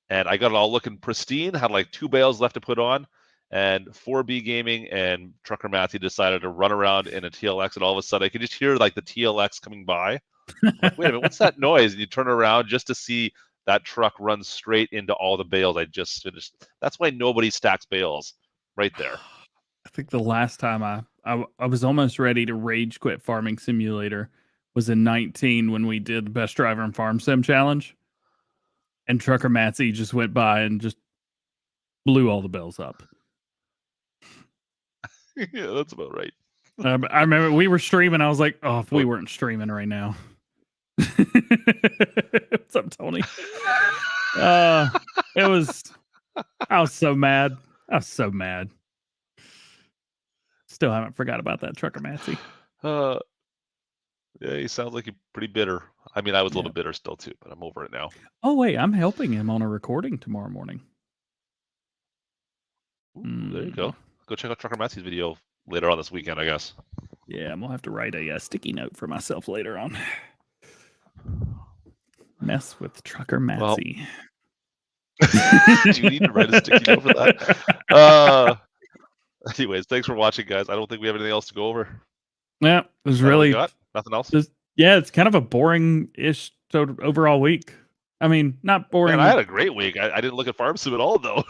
and I got it all looking pristine. Had like 2 bales left to put on, and 4B Gaming and Trucker Matthew decided to run around in a TLX, and all of a sudden I could just hear like the TLX coming by. Like, wait a minute, what's that noise? And you turn around just to see that truck run straight into all the bales I just finished. That's why nobody stacks bales, right there. I think the last time I was almost ready to rage quit Farming Simulator was in 19 when we did the Best Driver in Farm Sim Challenge, and Trucker Matsy just went by and just blew all the bales up. Yeah, that's about right. I remember we were streaming. I was like, oh, if we weren't streaming right now. What's up, Tony? I was so mad. I was so mad. Still haven't forgot about that, Trucker Matsy. Yeah, he sounds like he's pretty bitter. I mean, I was a little bitter still too, but I'm over it now. Oh wait, I'm helping him on a recording tomorrow morning. Ooh, there you go. Go check out Trucker Matsy's video later on this weekend, I guess. Yeah, I'm gonna have to write a sticky note for myself later on. Mess with Trucker Matsy. Well, do you need to write a sticky note for that? Anyways, thanks for watching, guys. I don't think we have anything else to go over. Yeah, it was really nothing else. Yeah, it's kind of a boring-ish overall week. I mean, not boring. Man, I had a great week. I didn't look at Farm Sim at all, though.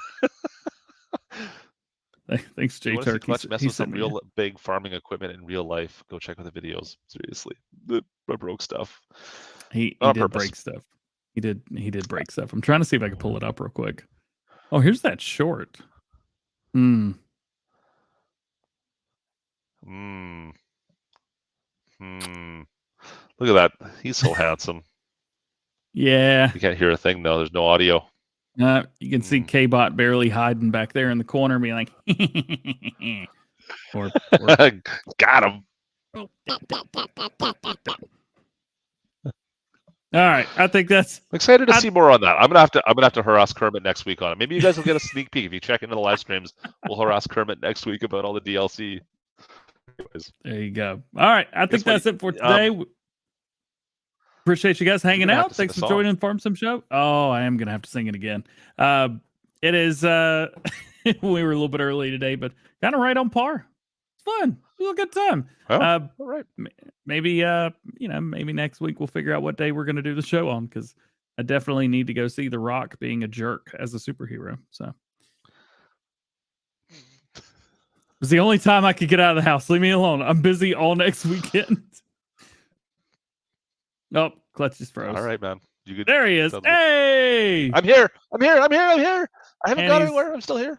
Thanks, J Turk. Let's mess with some real big farming equipment in real life. Go check out the videos. Seriously, I broke stuff. He did break stuff. He did break stuff. I'm trying to see if I can pull it up real quick. Oh, here's that short. Look at that. He's so handsome. Yeah. You can't hear a thing though. There's no audio. You can see K-Bot barely hiding back there in the corner, being like, or got him. All right, I think that's. I'm excited to see more on that. I'm gonna have to harass Kermit next week on it. Maybe you guys will get a sneak peek if you check into the live streams. We'll harass Kermit next week about all the DLC. Anyways. There you go. All right, I think that's it for today. Appreciate you guys hanging out. Thanks for joining Farm Sim Show. Oh, I am gonna have to sing it again. It is. We were a little bit early today, but kind of right on par. It's fun. It was a good time. All right. Maybe maybe next week we'll figure out what day we're gonna do the show on, because I definitely need to go see The Rock being a jerk as a superhero. So it was the only time I could get out of the house. Leave me alone. I'm busy all next weekend. Nope, Clutch just froze. All right, man. You good? There he is. Hey! I'm here. I haven't gone anywhere. I'm still here.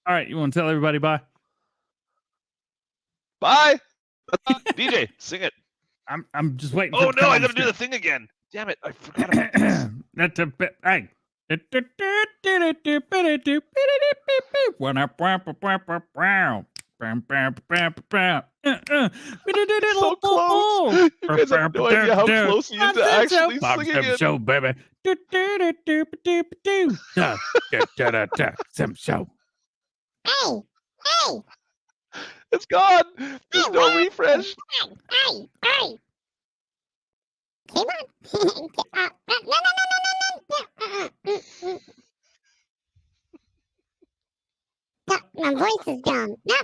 All right, you want to tell everybody bye? Bye. DJ, sing it. I'm just waiting. Oh no, I gotta do the thing again. Damn it, I forgot about this. That's a bit. Hey. So close. You guys have no idea how close he is to actually singing it. Show, baby. Sim show. Hey! It's gone. There's no refresh. Hey! Come on. No. My voice is gone. No.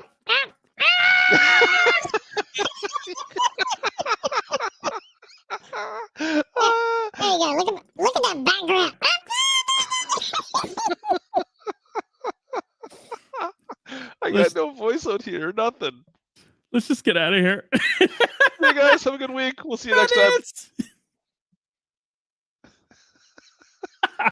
There you go. Look at that background. I got no voice out here. Nothing. Let's just get out of here. Hey guys, have a good week. We'll see you next time.